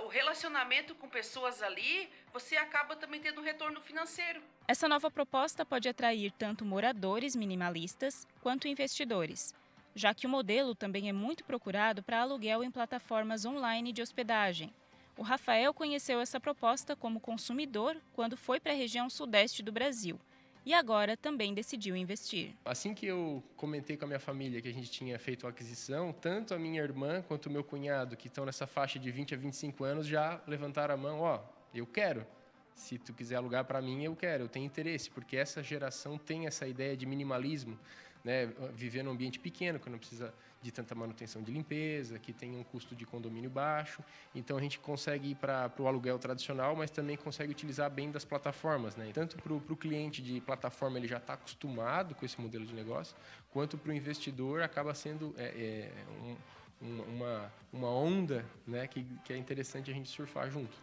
o relacionamento com pessoas ali, você acaba também tendo um retorno financeiro. Essa nova proposta pode atrair tanto moradores minimalistas quanto investidores, já que o modelo também é muito procurado para aluguel em plataformas online de hospedagem. O Rafael conheceu essa proposta como consumidor quando foi para a região sudeste do Brasil. E agora também decidiu investir. Assim que eu comentei com a minha família que a gente tinha feito a aquisição, tanto a minha irmã quanto o meu cunhado, que estão nessa faixa de 20 a 25 anos, já levantaram a mão, eu quero. Se tu quiser alugar para mim, eu quero, eu tenho interesse, porque essa geração tem essa ideia de minimalismo, né? Viver num ambiente pequeno, que não precisa de tanta manutenção de limpeza, que tem um custo de condomínio baixo. Então, a gente consegue ir para o aluguel tradicional, mas também consegue utilizar bem das plataformas, né? Tanto para o cliente de plataforma, ele já está acostumado com esse modelo de negócio, quanto para o investidor, acaba sendo uma onda, né, que é interessante a gente surfar junto.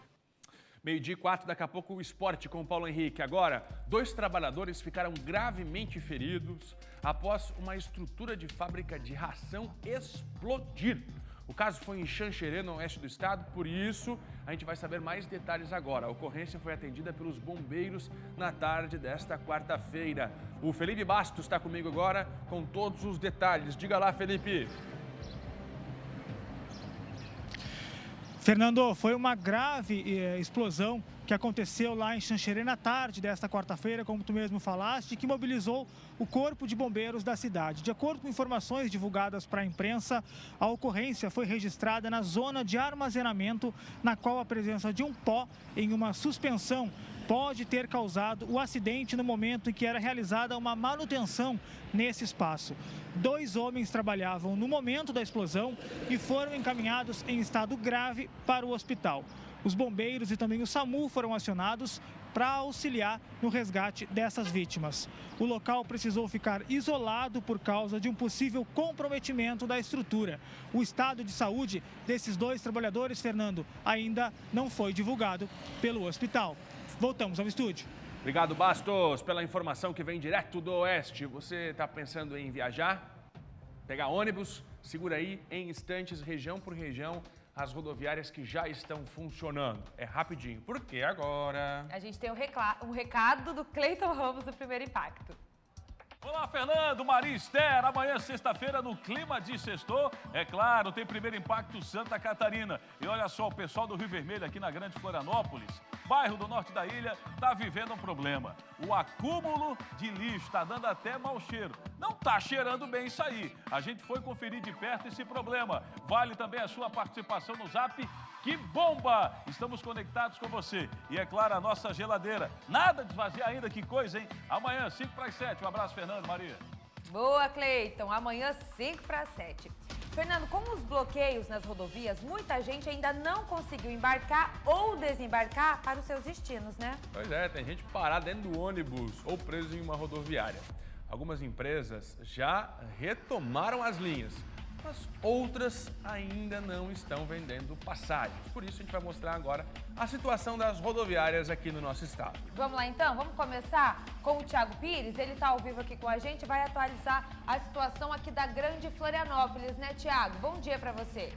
12h04, daqui a pouco o esporte com o Paulo Henrique. Agora, 2 trabalhadores ficaram gravemente feridos após uma estrutura de fábrica de ração explodir. O caso foi em Xanxerê, no oeste do estado, por isso a gente vai saber mais detalhes agora. A ocorrência foi atendida pelos bombeiros na tarde desta quarta-feira. O Felipe Bastos está comigo agora com todos os detalhes. Diga lá, Felipe. Fernando, foi uma grave explosão que aconteceu lá em Xanxerê na tarde desta quarta-feira, como tu mesmo falaste, que mobilizou o Corpo de Bombeiros da cidade. De acordo com informações divulgadas para a imprensa, a ocorrência foi registrada na zona de armazenamento, na qual a presença de um pó em uma suspensão pode ter causado o acidente no momento em que era realizada uma manutenção nesse espaço. 2 homens trabalhavam no momento da explosão e foram encaminhados em estado grave para o hospital. Os bombeiros e também o SAMU foram acionados para auxiliar no resgate dessas vítimas. O local precisou ficar isolado por causa de um possível comprometimento da estrutura. O estado de saúde desses 2 trabalhadores, Fernando, ainda não foi divulgado pelo hospital. Voltamos ao estúdio. Obrigado, Bastos, pela informação que vem direto do Oeste. Você está pensando em viajar? Pegar ônibus? Segura aí, em instantes, região por região, as rodoviárias que já estão funcionando. É rapidinho, porque agora... A gente tem um recado do Cleiton Ramos do Primeiro Impacto. Olá, Fernando, Maria Esther, amanhã, sexta-feira, no clima de sextou, é claro, tem Primeiro Impacto Santa Catarina. E olha só, o pessoal do Rio Vermelho, aqui na Grande Florianópolis, bairro do norte da ilha, está vivendo um problema. O acúmulo de lixo está dando até mau cheiro. Não está cheirando bem isso aí. A gente foi conferir de perto esse problema. Vale também a sua participação no Zap. Que bomba! Estamos conectados com você. E é claro, a nossa geladeira. Nada de esvaziar ainda, que coisa, hein? Amanhã, 5 para as 7. Um abraço, Fernando, Maria. Boa, Cleiton. Amanhã, 5 para as 7. Fernando, com os bloqueios nas rodovias, muita gente ainda não conseguiu embarcar ou desembarcar para os seus destinos, né? Pois é, tem gente parada dentro do ônibus ou preso em uma rodoviária. Algumas empresas já retomaram as linhas, mas outras ainda não estão vendendo passagens. Por isso a gente vai mostrar agora a situação das rodoviárias aqui no nosso estado. Vamos lá então? Vamos começar com o Thiago Pires. Ele está ao vivo aqui com a gente, vai atualizar a situação aqui da Grande Florianópolis, né, Thiago? Bom dia para você.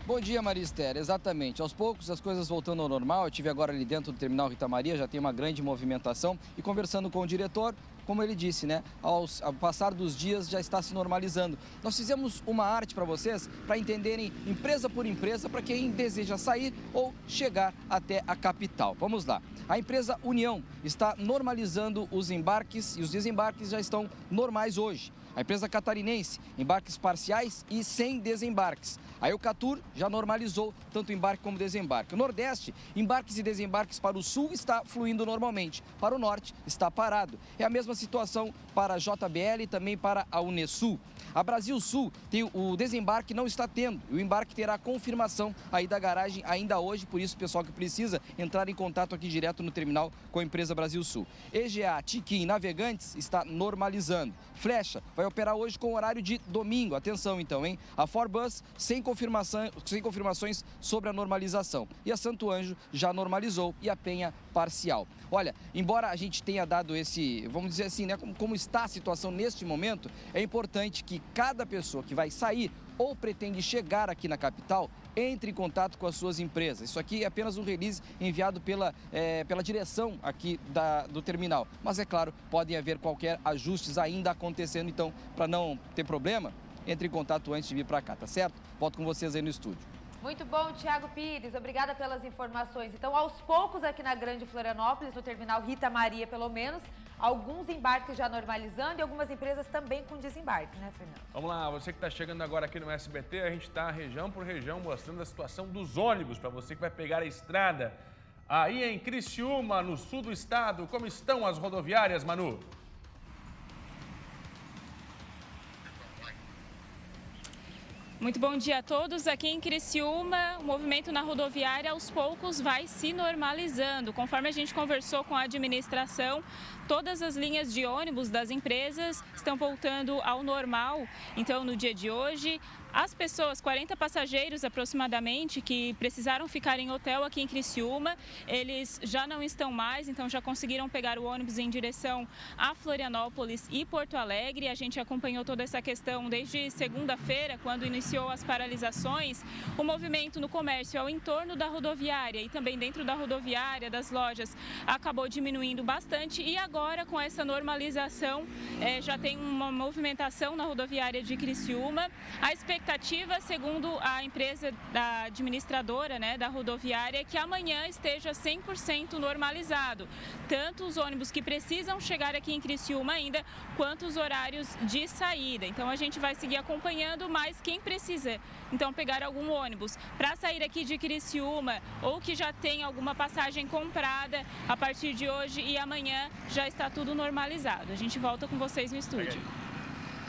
Bom dia, Maria Esther. Exatamente. Aos poucos as coisas voltando ao normal. Eu estive agora ali dentro do terminal Rita Maria, já tem uma grande movimentação. E conversando com o diretor, como ele disse, né? Ao passar dos dias já está se normalizando. Nós fizemos uma arte para vocês, para entenderem empresa por empresa, para quem deseja sair ou chegar até a capital. Vamos lá. A empresa União está normalizando os embarques e os desembarques já estão normais hoje. A empresa catarinense, embarques parciais e sem desembarques. A Eucatur já normalizou tanto embarque como desembarque. O Nordeste, embarques e desembarques para o Sul está fluindo normalmente. Para o Norte, está parado. É a mesma situação para a JBL e também para a Unesul. A Brasil Sul, o desembarque não está tendo. O embarque terá confirmação aí da garagem ainda hoje. Por isso, o pessoal que precisa entrar em contato aqui direto no terminal com a empresa Brasil Sul. EGA, Tiquim, Navegantes está normalizando. Flecha vai operar hoje com horário de domingo. Atenção então, hein? A Forbus sem confirmações sobre a normalização. E a Santo Anjo já normalizou e a Penha parcial. Olha, embora a gente tenha dado esse, vamos dizer assim, né, como está a situação neste momento, é importante que cada pessoa que vai sair ou pretende chegar aqui na capital, entre em contato com as suas empresas. Isso aqui é apenas um release enviado pela direção aqui do terminal. Mas, é claro, podem haver qualquer ajustes ainda acontecendo, então, para não ter problema, entre em contato antes de vir para cá, tá certo? Volto com vocês aí no estúdio. Muito bom, Thiago Pires. Obrigada pelas informações. Então, aos poucos aqui na Grande Florianópolis, no terminal Rita Maria, pelo menos, alguns embarques já normalizando e algumas empresas também com desembarque, né, Fernando? Vamos lá, você que está chegando agora aqui no SBT, a gente está região por região mostrando a situação dos ônibus para você que vai pegar a estrada. Aí em Criciúma, no sul do estado, como estão as rodoviárias, Manu? Muito bom dia a todos. Aqui em Criciúma, o movimento na rodoviária aos poucos vai se normalizando. Conforme a gente conversou com a administração, todas as linhas de ônibus das empresas estão voltando ao normal. Então, no dia de hoje, As pessoas, 40 passageiros aproximadamente, que precisaram ficar em hotel aqui em Criciúma, eles já não estão mais, então já conseguiram pegar o ônibus em direção a Florianópolis e Porto Alegre. A gente acompanhou toda essa questão desde segunda-feira, quando iniciou as paralisações. O movimento no comércio ao entorno da rodoviária e também dentro da rodoviária, das lojas, acabou diminuindo bastante e agora, com essa normalização, já tem uma movimentação na rodoviária de Criciúma. A expectativa, segundo a empresa da administradora, da rodoviária, é que amanhã esteja 100% normalizado. Tanto os ônibus que precisam chegar aqui em Criciúma ainda, quanto os horários de saída. Então a gente vai seguir acompanhando, mas quem precisa então pegar algum ônibus para sair aqui de Criciúma ou que já tem alguma passagem comprada, a partir de hoje e amanhã já está tudo normalizado. A gente volta com vocês no estúdio.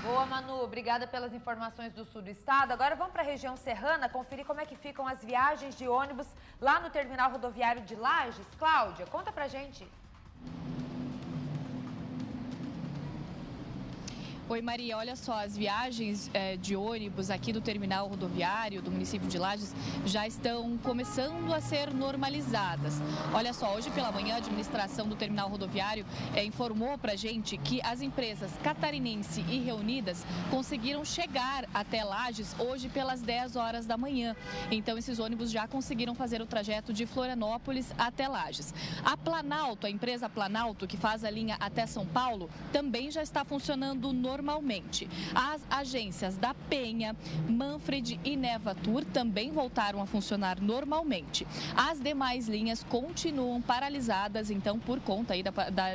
Boa, Manu. Obrigada pelas informações do sul do estado. Agora vamos para a região serrana conferir como é que ficam as viagens de ônibus lá no terminal rodoviário de Lages. Cláudia, conta pra gente. Oi, Maria, olha só, as viagens de ônibus aqui do terminal rodoviário do município de Lages já estão começando a ser normalizadas. Olha só, hoje pela manhã a administração do terminal rodoviário informou pra gente que as empresas Catarinense e Reunidas conseguiram chegar até Lages hoje pelas 10 horas da manhã. Então esses ônibus já conseguiram fazer o trajeto de Florianópolis até Lages. A Planalto, a empresa Planalto, que faz a linha até São Paulo, também já está funcionando normalmente. As agências da Penha, Manfred e Nevatur também voltaram a funcionar normalmente. As demais linhas continuam paralisadas, então, por conta aí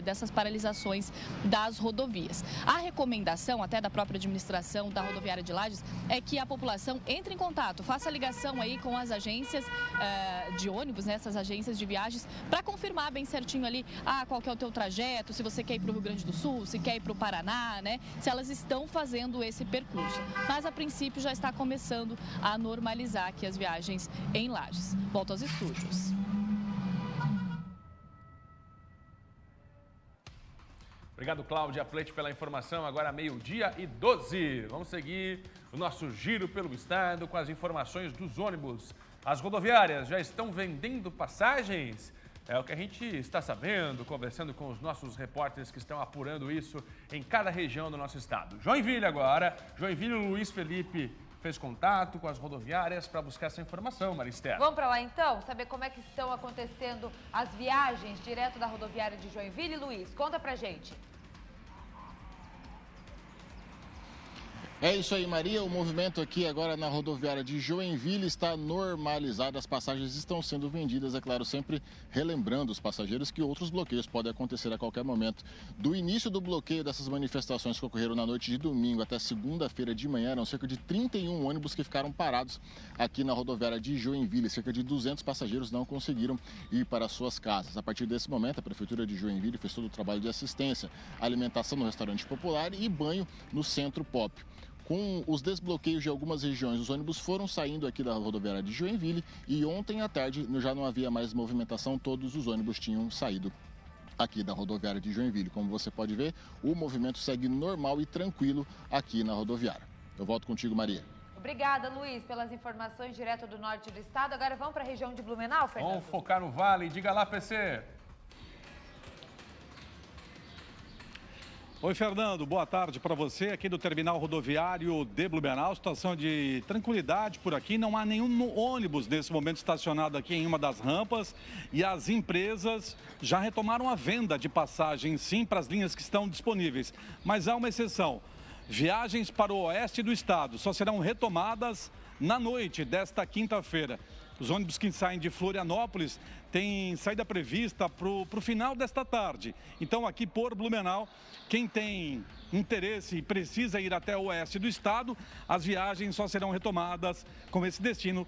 dessas paralisações das rodovias. A recomendação, até da própria administração da rodoviária de Lages, é que a população entre em contato, faça ligação aí com as agências de ônibus, essas agências de viagens, para confirmar bem certinho ali qual que é o teu trajeto, se você quer ir para o Rio Grande do Sul, se quer ir para o Paraná, se elas estão fazendo esse percurso. Mas, a princípio, já está começando a normalizar aqui as viagens em Lages. Volto aos estúdios. Obrigado, Cláudia Plete, pela informação. Agora, 12h12. Vamos seguir o nosso giro pelo estado com as informações dos ônibus. As rodoviárias já estão vendendo passagens? É o que a gente está sabendo, conversando com os nossos repórteres que estão apurando isso em cada região do nosso estado. Joinville agora. Joinville, o Luiz Felipe fez contato com as rodoviárias para buscar essa informação, Maristela. Vamos para lá então, saber como é que estão acontecendo as viagens direto da rodoviária de Joinville. Luiz, conta pra gente. É isso aí, Maria. O movimento aqui agora na rodoviária de Joinville está normalizado. As passagens estão sendo vendidas, é claro, sempre relembrando os passageiros que outros bloqueios podem acontecer a qualquer momento. Do início do bloqueio dessas manifestações que ocorreram na noite de domingo até segunda-feira de manhã, eram cerca de 31 ônibus que ficaram parados aqui na rodoviária de Joinville. Cerca de 200 passageiros não conseguiram ir para suas casas. A partir desse momento, a Prefeitura de Joinville fez todo o trabalho de assistência, alimentação no restaurante popular e banho no Centro Pop. Com os desbloqueios de algumas regiões, os ônibus foram saindo aqui da rodoviária de Joinville e ontem à tarde já não havia mais movimentação, todos os ônibus tinham saído aqui da rodoviária de Joinville. Como você pode ver, o movimento segue normal e tranquilo aqui na rodoviária. Eu volto contigo, Maria. Obrigada, Luiz, pelas informações direto do norte do estado. Agora vamos para a região de Blumenau, Fernando? Vamos focar no Vale. Diga lá, PC. Oi, Fernando, boa tarde para você aqui do terminal rodoviário de Blumenau. Situação de tranquilidade por aqui, não há nenhum ônibus nesse momento estacionado aqui em uma das rampas e as empresas já retomaram a venda de passagens, sim, para as linhas que estão disponíveis. Mas há uma exceção, viagens para o oeste do estado só serão retomadas na noite desta quinta-feira. Os ônibus que saem de Florianópolis têm saída prevista para o final desta tarde. Então, aqui por Blumenau, quem tem interesse e precisa ir até o oeste do estado, as viagens só serão retomadas com esse destino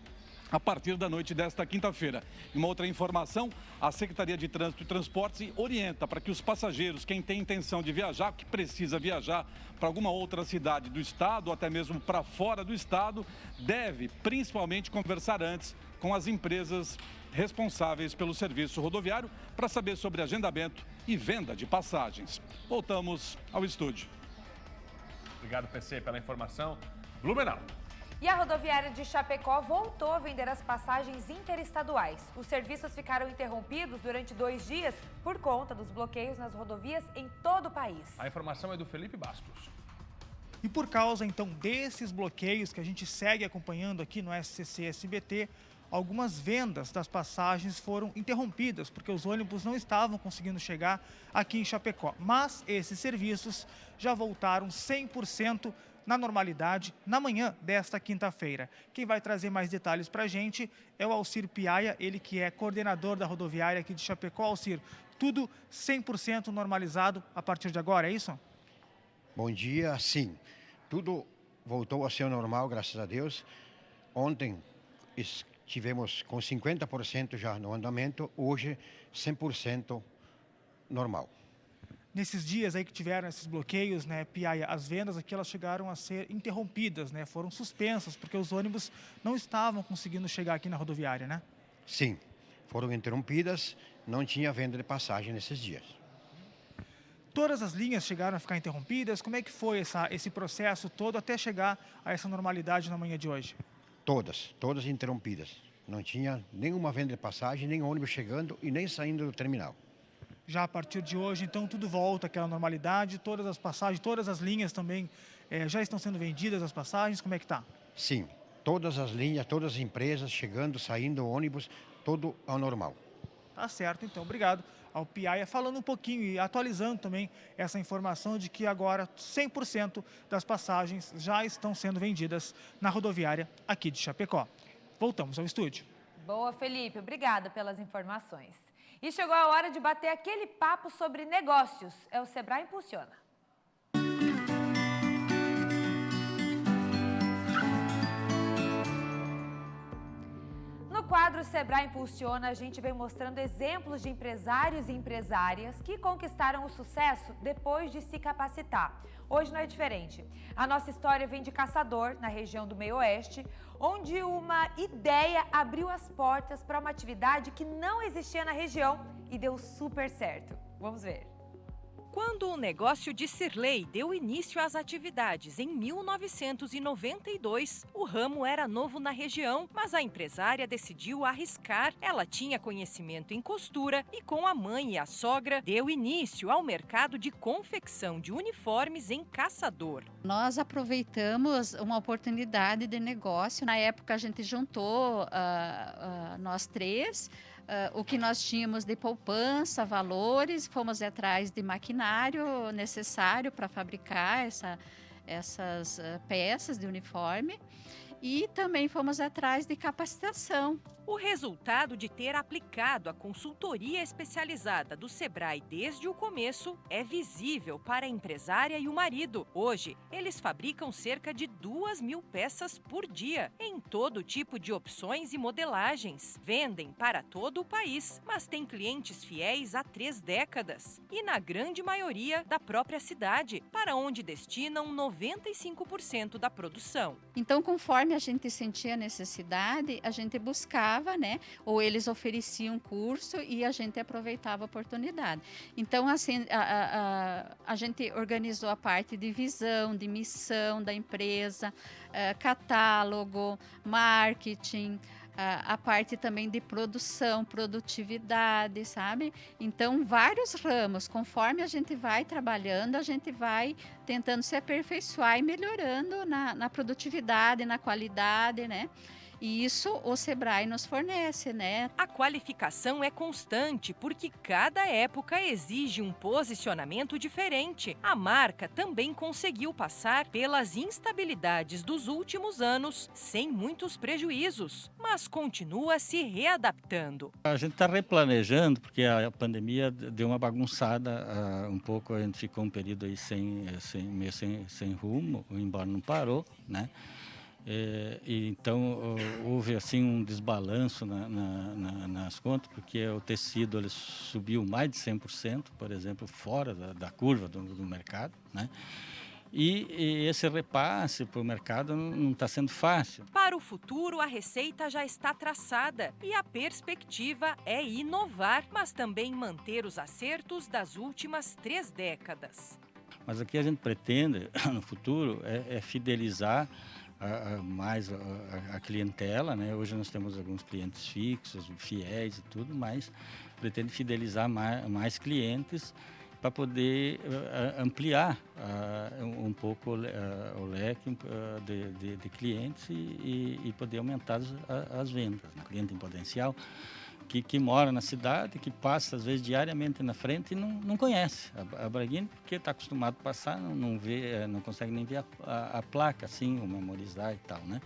a partir da noite desta quinta-feira. Uma outra informação, a Secretaria de Trânsito e Transportes orienta para que os passageiros, quem tem intenção de viajar, que precisa viajar para alguma outra cidade do estado, ou até mesmo para fora do estado, deve principalmente conversar antes com as empresas responsáveis pelo serviço rodoviário para saber sobre agendamento e venda de passagens. Voltamos ao estúdio. Obrigado, PC, pela informação. Blumenau. E a rodoviária de Chapecó voltou a vender as passagens interestaduais. Os serviços ficaram interrompidos durante 2 dias por conta dos bloqueios nas rodovias em todo o país. A informação é do Felipe Bastos. E por causa, então, desses bloqueios que a gente segue acompanhando aqui no SCC SBT, algumas vendas das passagens foram interrompidas, porque os ônibus não estavam conseguindo chegar aqui em Chapecó. Mas esses serviços já voltaram 100% na normalidade na manhã desta quinta-feira. Quem vai trazer mais detalhes para a gente é o Alcir Piaia, ele que é coordenador da rodoviária aqui de Chapecó. Alcir, tudo 100% normalizado a partir de agora, é isso? Bom dia, sim. Tudo voltou a ser normal, graças a Deus. Ontem estivemos com 50% já no andamento, hoje 100% normal. Nesses dias aí que tiveram esses bloqueios, né, Piaia, as vendas aqui elas chegaram a ser interrompidas, né, foram suspensas, porque os ônibus não estavam conseguindo chegar aqui na rodoviária, né? Sim, foram interrompidas, não tinha venda de passagem nesses dias. Todas as linhas chegaram a ficar interrompidas? Como é que foi esse processo todo até chegar a essa normalidade na manhã de hoje? Todas interrompidas. Não tinha nenhuma venda de passagem, nem ônibus chegando e nem saindo do terminal. Já a partir de hoje, então, tudo volta àquela normalidade, todas as passagens, todas as linhas também já estão sendo vendidas as passagens, como é que está? Sim, todas as linhas, todas as empresas chegando, saindo, ônibus, tudo ao normal. Tá certo, então, obrigado ao Piaia, falando um pouquinho e atualizando também essa informação de que agora 100% das passagens já estão sendo vendidas na rodoviária aqui de Chapecó. Voltamos ao estúdio. Boa, Felipe, obrigada pelas informações. E chegou a hora de bater aquele papo sobre negócios. É o Sebrae Impulsiona. No quadro Sebrae Impulsiona, a gente vem mostrando exemplos de empresários e empresárias que conquistaram o sucesso depois de se capacitar. Hoje não é diferente. A nossa história vem de Caçador, na região do Meio-Oeste, onde uma ideia abriu as portas para uma atividade que não existia na região e deu super certo. Vamos ver. Quando o negócio de Cirlei deu início às atividades em 1992, o ramo era novo na região, mas a empresária decidiu arriscar. Ela tinha conhecimento em costura e, com a mãe e a sogra, deu início ao mercado de confecção de uniformes em Caçador. Nós aproveitamos uma oportunidade de negócio. Na época, a gente juntou nós três. O que nós tínhamos de poupança, valores, fomos atrás de maquinário necessário para fabricar essas peças de uniforme e também fomos atrás de capacitação. O resultado de ter aplicado a consultoria especializada do Sebrae desde o começo é visível para a empresária e o marido. Hoje, eles fabricam cerca de 2.000 peças por dia, em todo tipo de opções e modelagens. Vendem para todo o país, mas têm clientes fiéis há 3 décadas. E na grande maioria da própria cidade, para onde destinam 95% da produção. Então, conforme a gente sentia necessidade, a gente buscava, né? Ou eles ofereciam curso e a gente aproveitava a oportunidade. Então, assim, a gente organizou a parte de visão, de missão da empresa, catálogo, marketing, a parte também de produção, produtividade, sabe? Então, vários ramos. Conforme a gente vai trabalhando, a gente vai tentando se aperfeiçoar e melhorando na produtividade, na qualidade, né? E isso o Sebrae nos fornece, né? A qualificação é constante, porque cada época exige um posicionamento diferente. A marca também conseguiu passar pelas instabilidades dos últimos anos, sem muitos prejuízos, mas continua se readaptando. A gente está replanejando, porque a pandemia deu uma bagunçada um pouco, a gente ficou um período aí sem rumo, embora não parou, né? Então houve assim um desbalanço nas contas, porque o tecido ele subiu mais de 100%, por exemplo, fora da curva do mercado, né? E esse repasse para o mercado não está sendo fácil. Para o futuro, a receita já está traçada e a perspectiva é inovar, mas também manter os acertos das últimas 3 décadas. Mas aqui a gente pretende, no futuro, fidelizar mais a clientela, né? Hoje nós temos alguns clientes fixos, fiéis e tudo, mas pretende fidelizar mais clientes para poder ampliar um pouco o leque de clientes e poder aumentar as vendas. Um cliente em potencial que mora na cidade, que passa às vezes diariamente na frente e não conhece a Braguini, porque está acostumado a passar, não vê, não consegue nem ver a placa assim, ou memorizar e tal, né?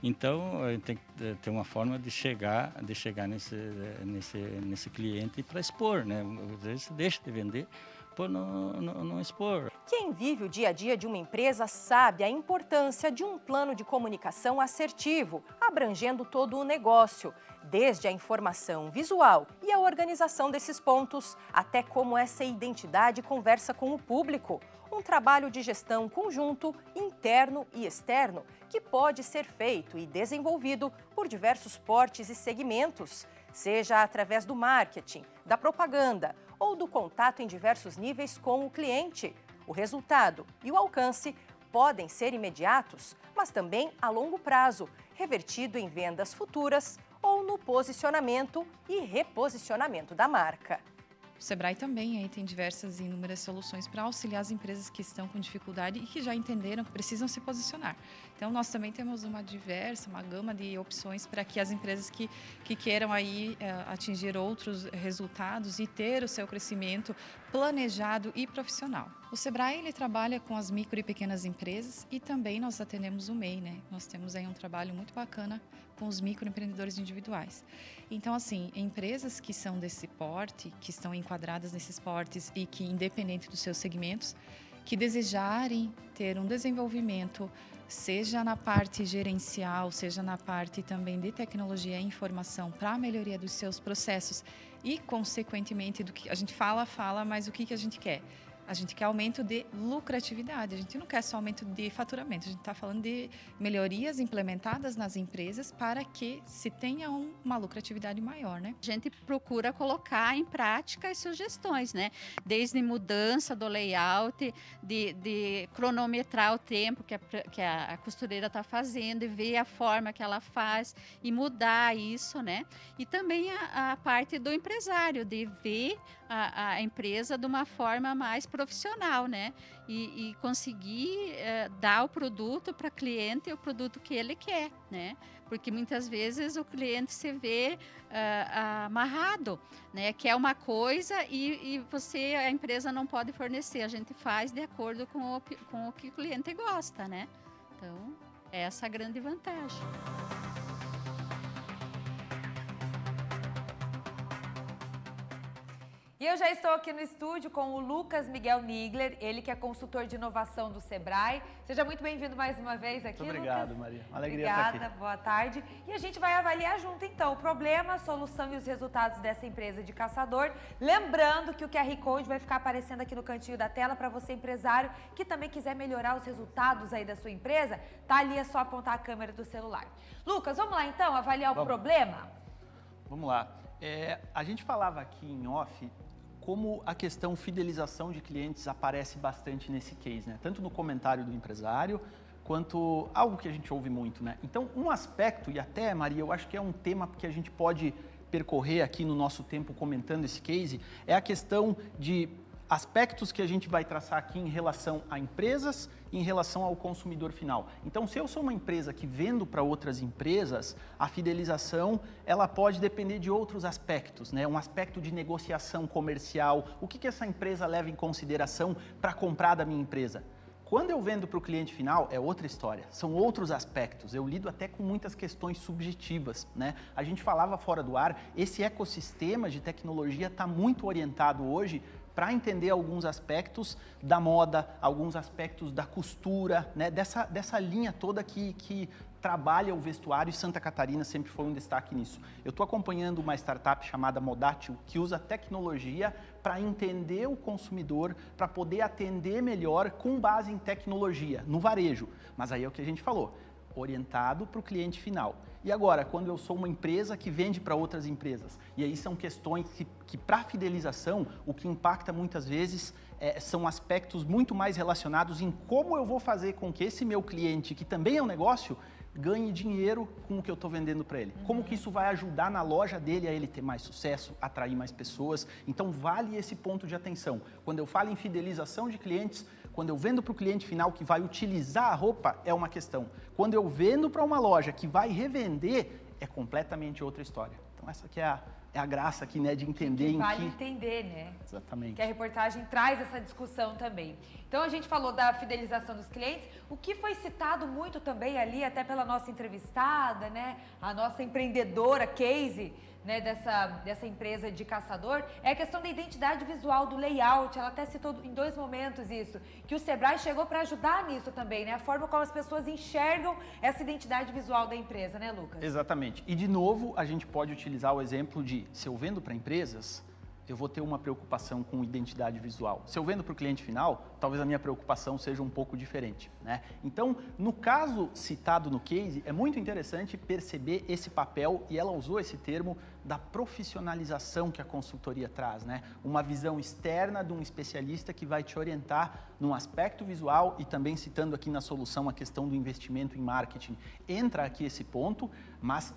Então, a gente tem que ter uma forma de chegar nesse cliente para expor, né? Às vezes você deixa de vender por não expor. Quem vive o dia a dia de uma empresa sabe a importância de um plano de comunicação assertivo, abrangendo todo o negócio, desde a informação visual e a organização desses pontos, até como essa identidade conversa com o público. Um trabalho de gestão conjunto, interno e externo, que pode ser feito e desenvolvido por diversos portes e segmentos, seja através do marketing, da propaganda ou do contato em diversos níveis com o cliente. O resultado e o alcance podem ser imediatos, mas também a longo prazo, revertido em vendas futuras ou no posicionamento e reposicionamento da marca. O Sebrae também aí tem diversas e inúmeras soluções para auxiliar as empresas que estão com dificuldade e que já entenderam que precisam se posicionar. Então, nós também temos uma gama de opções para que as empresas que queiram aí atingir outros resultados e ter o seu crescimento planejado e profissional. O Sebrae ele trabalha com as micro e pequenas empresas e também nós atendemos o MEI, né? Nós temos aí um trabalho muito bacana com os microempreendedores individuais. Então, assim, empresas que são desse porte, que estão enquadradas nesses portes e que, independente dos seus segmentos, que desejarem ter um desenvolvimento, seja na parte gerencial, seja na parte também de tecnologia e informação para a melhoria dos seus processos e, consequentemente, do que a gente fala, mas o que a gente quer? A gente quer aumento de lucratividade, a gente não quer só aumento de faturamento, a gente está falando de melhorias implementadas nas empresas para que se tenha uma lucratividade maior, né? A gente procura colocar em prática as sugestões, né? Desde mudança do layout, de cronometrar o tempo que a costureira está fazendo e ver a forma que ela faz e mudar isso, né? E também a parte do empresário, de ver a empresa de uma forma mais profissional, né? E conseguir dar o produto para o cliente, o produto que ele quer, né? Porque muitas vezes o cliente se vê amarrado, né? Quer uma coisa e a empresa não pode fornecer. A gente faz de acordo com o que o cliente gosta, né? Então, essa é a grande vantagem. E eu já estou aqui no estúdio com o Lucas Miguel Nigler, ele que é consultor de inovação do Sebrae. Seja muito bem-vindo mais uma vez aqui, Muito obrigado, Lucas. Maria. Uma alegria estar aqui. Obrigada, boa tarde. E a gente vai avaliar junto, então, o problema, a solução e os resultados dessa empresa de caçador. Lembrando que o QR Code vai ficar aparecendo aqui no cantinho da tela para você, empresário, que também quiser melhorar os resultados aí da sua empresa. Tá ali, é só apontar a câmera do celular. Lucas, vamos lá, então, avaliar o problema? Vamos lá. A gente falava aqui em off como a questão fidelização de clientes aparece bastante nesse case, né? Tanto no comentário do empresário, quanto algo que a gente ouve muito, né? Então, um aspecto, e até, Maria, eu acho que é um tema que a gente pode percorrer aqui no nosso tempo comentando esse case, é a questão de aspectos que a gente vai traçar aqui em relação a empresas e em relação ao consumidor final. Então, se eu sou uma empresa que vendo para outras empresas, a fidelização ela pode depender de outros aspectos, né? Um aspecto de negociação comercial, o que essa empresa leva em consideração para comprar da minha empresa. Quando eu vendo para o cliente final, é outra história, são outros aspectos, eu lido até com muitas questões subjetivas, né? A gente falava fora do ar, esse ecossistema de tecnologia está muito orientado hoje para entender alguns aspectos da moda, alguns aspectos da costura, né? dessa linha toda que trabalha o vestuário, e Santa Catarina sempre foi um destaque nisso. Eu estou acompanhando uma startup chamada Modátil, que usa tecnologia para entender o consumidor, para poder atender melhor com base em tecnologia, no varejo. Mas aí é o que a gente falou, orientado para o cliente final. E agora, quando eu sou uma empresa que vende para outras empresas? E aí são questões que para fidelização, o que impacta muitas vezes são aspectos muito mais relacionados em como eu vou fazer com que esse meu cliente, que também é um negócio, ganhe dinheiro com o que eu estou vendendo para ele. Como que isso vai ajudar na loja dele a ele ter mais sucesso, atrair mais pessoas. Então, vale esse ponto de atenção. Quando eu falo em fidelização de clientes, quando eu vendo para o cliente final que vai utilizar a roupa, é uma questão. Quando eu vendo para uma loja que vai revender, é completamente outra história. Então, essa aqui é a graça aqui, né, de entender em que... Vale entender, né? Exatamente. Que a reportagem traz essa discussão também. Então, a gente falou da fidelização dos clientes, o que foi citado muito também ali, até pela nossa entrevistada, né, a nossa empreendedora, Casey, né, dessa empresa de caçador, é a questão da identidade visual, do layout. Ela até citou em 2 momentos isso, que o Sebrae chegou para ajudar nisso também, né? A forma como as pessoas enxergam essa identidade visual da empresa, né, Lucas? Exatamente. E, de novo, a gente pode utilizar o exemplo de, se eu vendo para empresas, eu vou ter uma preocupação com identidade visual. Se eu vendo para o cliente final, talvez a minha preocupação seja um pouco diferente, né? Então, no caso citado no case, é muito interessante perceber esse papel, e ela usou esse termo, da profissionalização que a consultoria traz, né? Uma visão externa de um especialista que vai te orientar num aspecto visual e também citando aqui na solução a questão do investimento em marketing. Entra aqui esse ponto, mas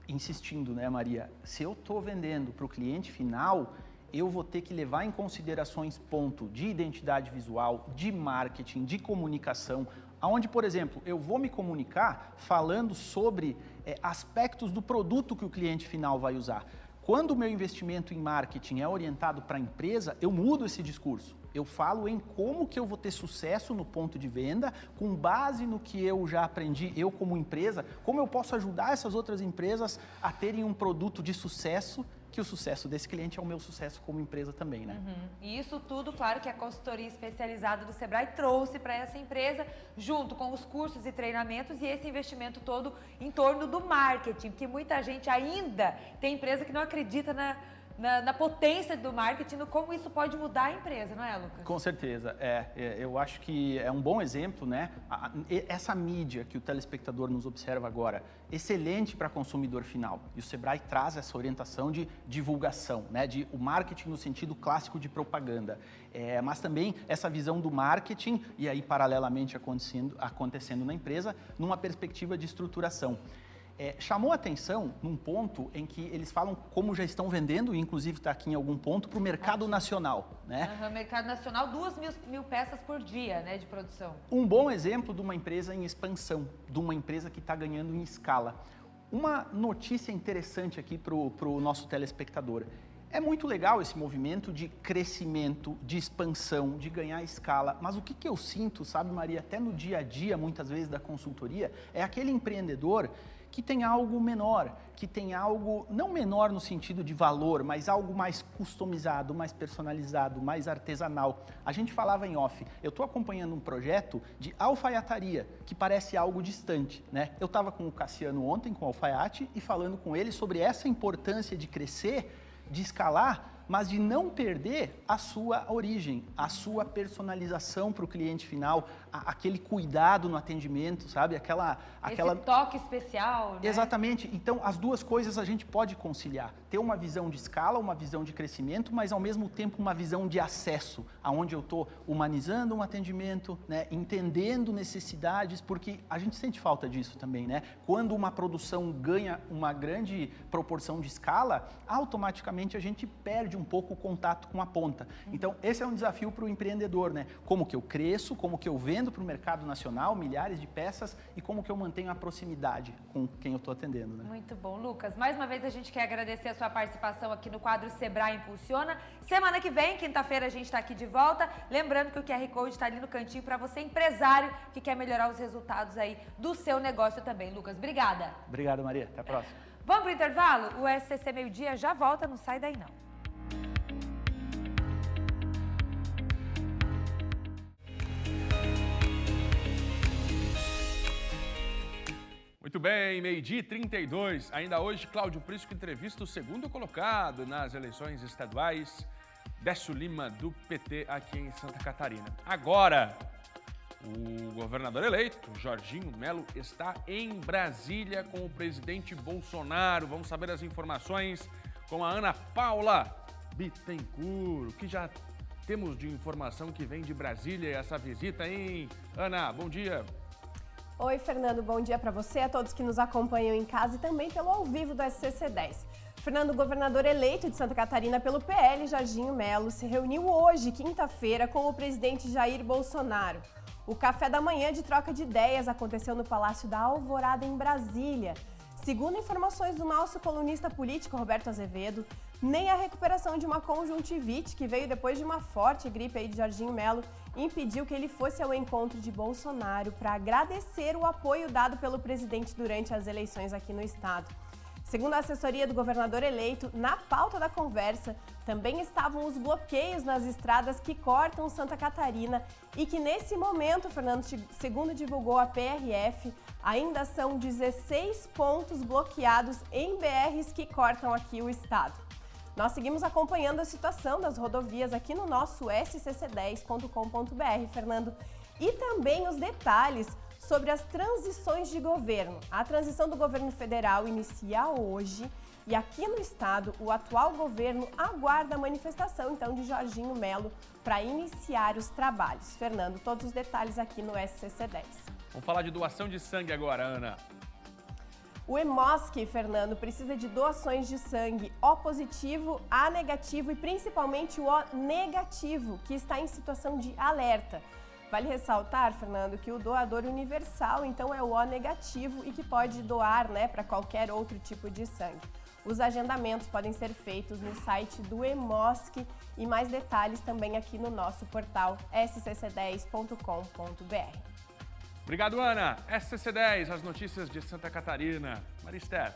insistindo, né, Maria? Se eu estou vendendo para o cliente final, eu vou ter que levar em considerações ponto de identidade visual, de marketing, de comunicação, aonde, por exemplo, eu vou me comunicar falando sobre aspectos do produto que o cliente final vai usar. Quando o meu investimento em marketing é orientado para a empresa, eu mudo esse discurso. Eu falo em como que eu vou ter sucesso no ponto de venda, com base no que eu já aprendi, eu como empresa, como eu posso ajudar essas outras empresas a terem um produto de sucesso, que o sucesso desse cliente é o meu sucesso como empresa também, né? E isso tudo, claro, que a consultoria especializada do Sebrae trouxe para essa empresa, junto com os cursos e treinamentos e esse investimento todo em torno do marketing, porque muita gente ainda tem empresa que não acredita na potência do marketing, no como isso pode mudar a empresa, não é, Lucas? Com certeza. Eu acho que é um bom exemplo, né? Essa mídia que o telespectador nos observa agora, excelente para consumidor final. E o Sebrae traz essa orientação de divulgação, né? De o marketing no sentido clássico de propaganda. Mas também essa visão do marketing, e aí paralelamente acontecendo na empresa, numa perspectiva de estruturação. Chamou a atenção num ponto em que eles falam como já estão vendendo, e inclusive está aqui em algum ponto, para o mercado nacional, né? Mercado nacional, 2.000 peças por dia, né, de produção. Um bom exemplo de uma empresa em expansão, de uma empresa que está ganhando em escala. Uma notícia interessante aqui para o nosso telespectador. É muito legal esse movimento de crescimento, de expansão, de ganhar escala, mas o que eu sinto, sabe, Maria, até no dia a dia, muitas vezes, da consultoria, é aquele empreendedor que tem algo menor, que tem algo, não menor no sentido de valor, mas algo mais customizado, mais personalizado, mais artesanal. A gente falava em off, eu estou acompanhando um projeto de alfaiataria, que parece algo distante, né? Eu estava com o Cassiano ontem, com o alfaiate, e falando com ele sobre essa importância de crescer, de escalar, mas de não perder a sua origem, a sua personalização para o cliente final, aquele cuidado no atendimento, sabe? Aquele toque especial, né? Exatamente. Então, as duas coisas a gente pode conciliar. Ter uma visão de escala, uma visão de crescimento, mas ao mesmo tempo uma visão de acesso, aonde eu estou humanizando um atendimento, né? Entendendo necessidades, porque a gente sente falta disso também, né? Quando uma produção ganha uma grande proporção de escala, automaticamente a gente perde um pouco o contato com a ponta. Então, esse é um desafio para o empreendedor, né? Como que eu cresço, como que eu vendo para o mercado nacional, milhares de peças, e como que eu mantenho a proximidade com quem eu estou atendendo, né? Muito bom, Lucas. Mais uma vez a gente quer agradecer a sua participação aqui no quadro Sebrae Impulsiona. Semana que vem, quinta-feira, a gente está aqui de volta. Lembrando que o QR Code está ali no cantinho para você, empresário, que quer melhorar os resultados aí do seu negócio também. Lucas, obrigada. Obrigado, Maria. Até a próxima. Vamos para o intervalo? O SCC Meio-Dia já volta, não sai daí não. Muito bem, 12h32. Ainda hoje, Cláudio Prisco entrevista o segundo colocado nas eleições estaduais, Décio Lima, do PT, aqui em Santa Catarina. Agora, O governador eleito, Jorginho Melo, está em Brasília com o presidente Bolsonaro. Vamos saber as informações com a Ana Paula Bittencourt. O que já temos de informação que vem de Brasília essa visita, hein? Ana, bom dia. Oi, Fernando, bom dia para você, a todos que nos acompanham em casa e também pelo ao vivo do SCC10. Fernando, governador eleito de Santa Catarina pelo PL, Jorginho Melo, se reuniu hoje, quinta-feira, com o presidente Jair Bolsonaro. O café da manhã de troca de ideias aconteceu no Palácio da Alvorada, em Brasília. Segundo informações do nosso colunista político, Roberto Azevedo, nem a recuperação de uma conjuntivite, que veio depois de uma forte gripe aí de Jorginho Melo, impediu que ele fosse ao encontro de Bolsonaro para agradecer o apoio dado pelo presidente durante as eleições aqui no estado. Segundo a assessoria do governador eleito, na pauta da conversa também estavam os bloqueios nas estradas que cortam Santa Catarina e que nesse momento, Fernando, segundo divulgou a PRF, ainda são 16 pontos bloqueados em BRs que cortam aqui o estado. Nós seguimos acompanhando a situação das rodovias aqui no nosso scc10.com.br, Fernando, e também os detalhes sobre as transições de governo. A transição do governo federal inicia hoje e aqui no estado o atual governo aguarda a manifestação então de Jorginho Melo para iniciar os trabalhos. Fernando, todos os detalhes aqui no SCC10. Vamos falar de doação de sangue agora, Ana. O Hemosc, Fernando, precisa de doações de sangue O positivo, A negativo e principalmente o O negativo, que está em situação de alerta. Vale ressaltar, Fernando, que o doador universal, então, é o O negativo e que pode doar, para qualquer outro tipo de sangue. Os agendamentos podem ser feitos no site do Hemosc e mais detalhes também aqui no nosso portal scc10.com.br. Obrigado, Ana. SCC10, as notícias de Santa Catarina. Maristé.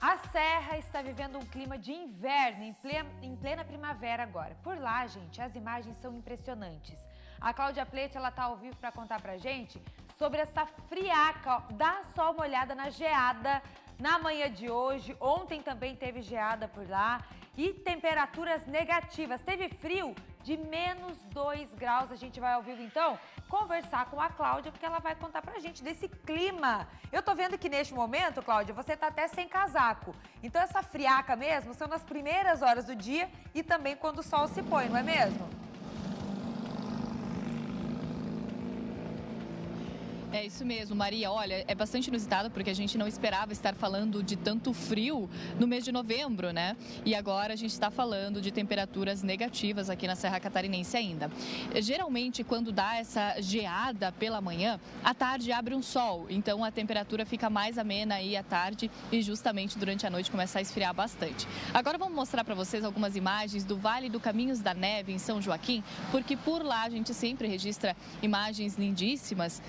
A Serra está vivendo um clima de inverno em plena primavera agora. Por lá, gente, as imagens são impressionantes. A Cláudia Plete, ela tá ao vivo para contar pra gente sobre essa friaca. Ó. Dá só uma olhada na geada na manhã de hoje. Ontem também teve geada por lá. E temperaturas negativas. Teve frio de -2 graus. A gente vai ao vivo, então, conversar com a Cláudia, porque ela vai contar pra gente desse clima. Eu tô vendo que neste momento, Cláudia, você tá até sem casaco. Então essa friaca mesmo são nas primeiras horas do dia e também quando o sol se põe, não é mesmo? É isso mesmo, Maria. Olha, é bastante inusitado porque a gente não esperava estar falando de tanto frio no mês de novembro, né? E agora a gente está falando de temperaturas negativas aqui na Serra Catarinense ainda. Geralmente, quando dá essa geada pela manhã, à tarde abre um sol, então a temperatura fica mais amena aí à tarde e justamente durante a noite começa a esfriar bastante. Agora vamos mostrar para vocês algumas imagens do Vale do Caminhos da Neve em São Joaquim, porque por lá a gente sempre registra imagens lindíssimas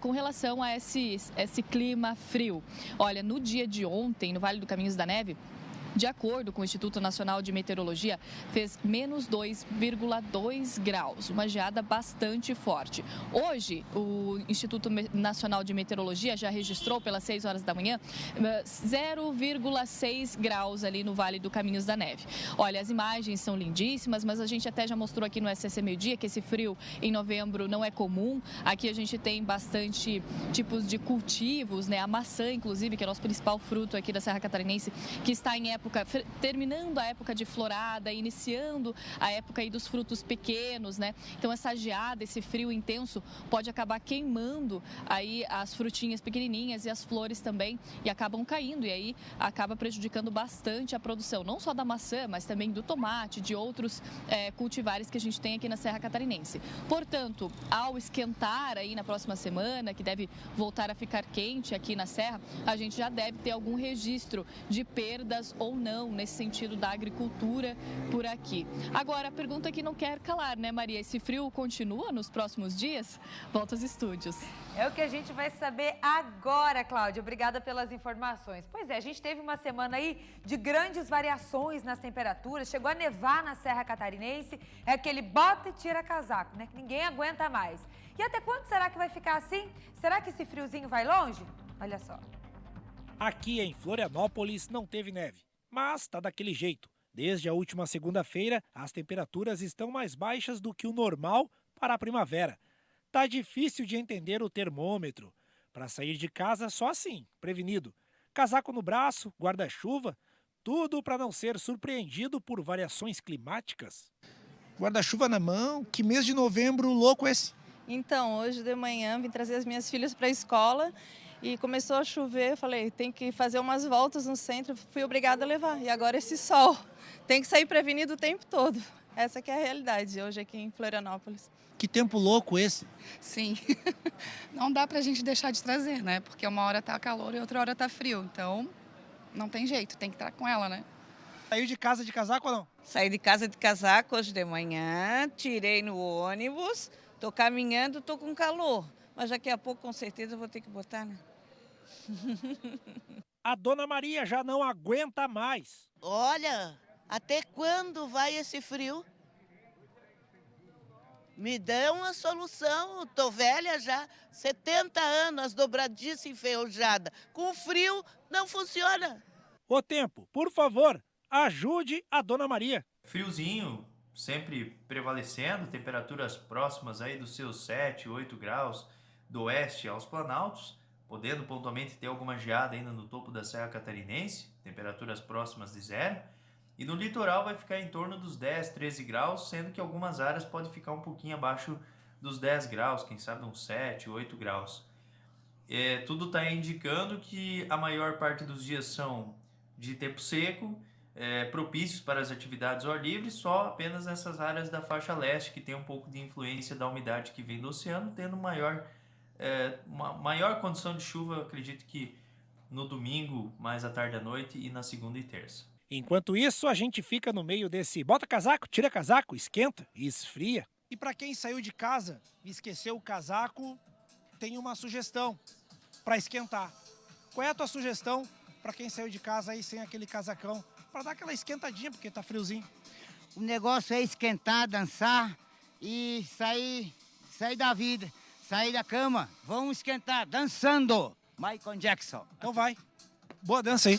com relação a esse clima frio. Olha, no dia de ontem, no Vale do Caminhos da Neve, de acordo com o Instituto Nacional de Meteorologia, fez -2,2 graus, uma geada bastante forte. Hoje, o Instituto Nacional de Meteorologia já registrou, pelas 6 horas da manhã, 0,6 graus ali no Vale do Caminhos da Neve. Olha, as imagens são lindíssimas, mas a gente até já mostrou aqui no SCC Meio Dia que esse frio em novembro não é comum. Aqui a gente tem bastante tipos de cultivos, né? A maçã, inclusive, que é o nosso principal fruto aqui da Serra Catarinense, que está em terminando a época de florada, iniciando a época aí dos frutos pequenos, né? Então essa geada, esse frio intenso pode acabar queimando aí as frutinhas pequenininhas e as flores também e acabam caindo e aí acaba prejudicando bastante a produção, não só da maçã, mas também do tomate, de outros cultivares que a gente tem aqui na Serra Catarinense. Portanto, ao esquentar aí na próxima semana, que deve voltar a ficar quente aqui na Serra, a gente já deve ter algum registro de perdas ou não, nesse sentido da agricultura por aqui. Agora, a pergunta que não quer calar, né, Maria? Esse frio continua nos próximos dias? Volta aos estúdios. É o que a gente vai saber agora, Cláudia. Obrigada pelas informações. Pois é, a gente teve uma semana aí de grandes variações nas temperaturas. Chegou a nevar na Serra Catarinense. É aquele bota e tira casaco, né? Que ninguém aguenta mais. E até quando será que vai ficar assim? Será que esse friozinho vai longe? Olha só. Aqui em Florianópolis não teve neve. Mas está daquele jeito. Desde a última segunda-feira, as temperaturas estão mais baixas do que o normal para a primavera. Tá difícil de entender o termômetro. Para sair de casa só assim, prevenido. Casaco no braço, guarda-chuva, tudo para não ser surpreendido por variações climáticas. Guarda-chuva na mão, que mês de novembro louco esse? Então, hoje de manhã vim trazer as minhas filhas para a escola e começou a chover, falei, tem que fazer umas voltas no centro, fui obrigada a levar. E agora esse sol, tem que sair prevenido o tempo todo. Essa que é a realidade hoje aqui em Florianópolis. Que tempo louco esse? Sim, não dá pra gente deixar de trazer, né? Porque uma hora tá calor e outra hora tá frio, então não tem jeito, tem que estar com ela, né? Saiu de casa de casaco ou não? Saí de casa de casaco hoje de manhã, tirei no ônibus, tô caminhando, tô com calor. Mas daqui a pouco, com certeza, eu vou ter que botar, né? A Dona Maria já não aguenta mais. Olha, até quando vai esse frio? Me dê uma solução, tô velha já, 70 anos, dobradiça enferrujada. Com frio não funciona. O tempo, por favor, ajude a Dona Maria. Friozinho, sempre prevalecendo, temperaturas próximas aí dos seus 7, 8 graus do oeste aos Planaltos, podendo pontualmente ter alguma geada ainda no topo da Serra Catarinense, temperaturas próximas de zero. E no litoral vai ficar em torno dos 10, 13 graus, sendo que algumas áreas pode ficar um pouquinho abaixo dos 10 graus, quem sabe uns 7, 8 graus. Tudo está indicando que a maior parte dos dias são de tempo seco, propícios para as atividades ao ar livre, só apenas nessas áreas da faixa leste, que tem um pouco de influência da umidade que vem do oceano, tendo uma maior condição de chuva, acredito que no domingo, mais à tarde à noite e na segunda e terça. Enquanto isso, a gente fica no meio desse bota casaco, tira casaco, esquenta e esfria. E para quem saiu de casa e esqueceu o casaco, tem uma sugestão para esquentar. Qual é a tua sugestão para quem saiu de casa aí sem aquele casacão? Para dar aquela esquentadinha, porque tá friozinho. O negócio é esquentar, dançar e sair da vida, sair da cama. Vamos esquentar, dançando. Michael Jackson. Então vai. Boa dança aí.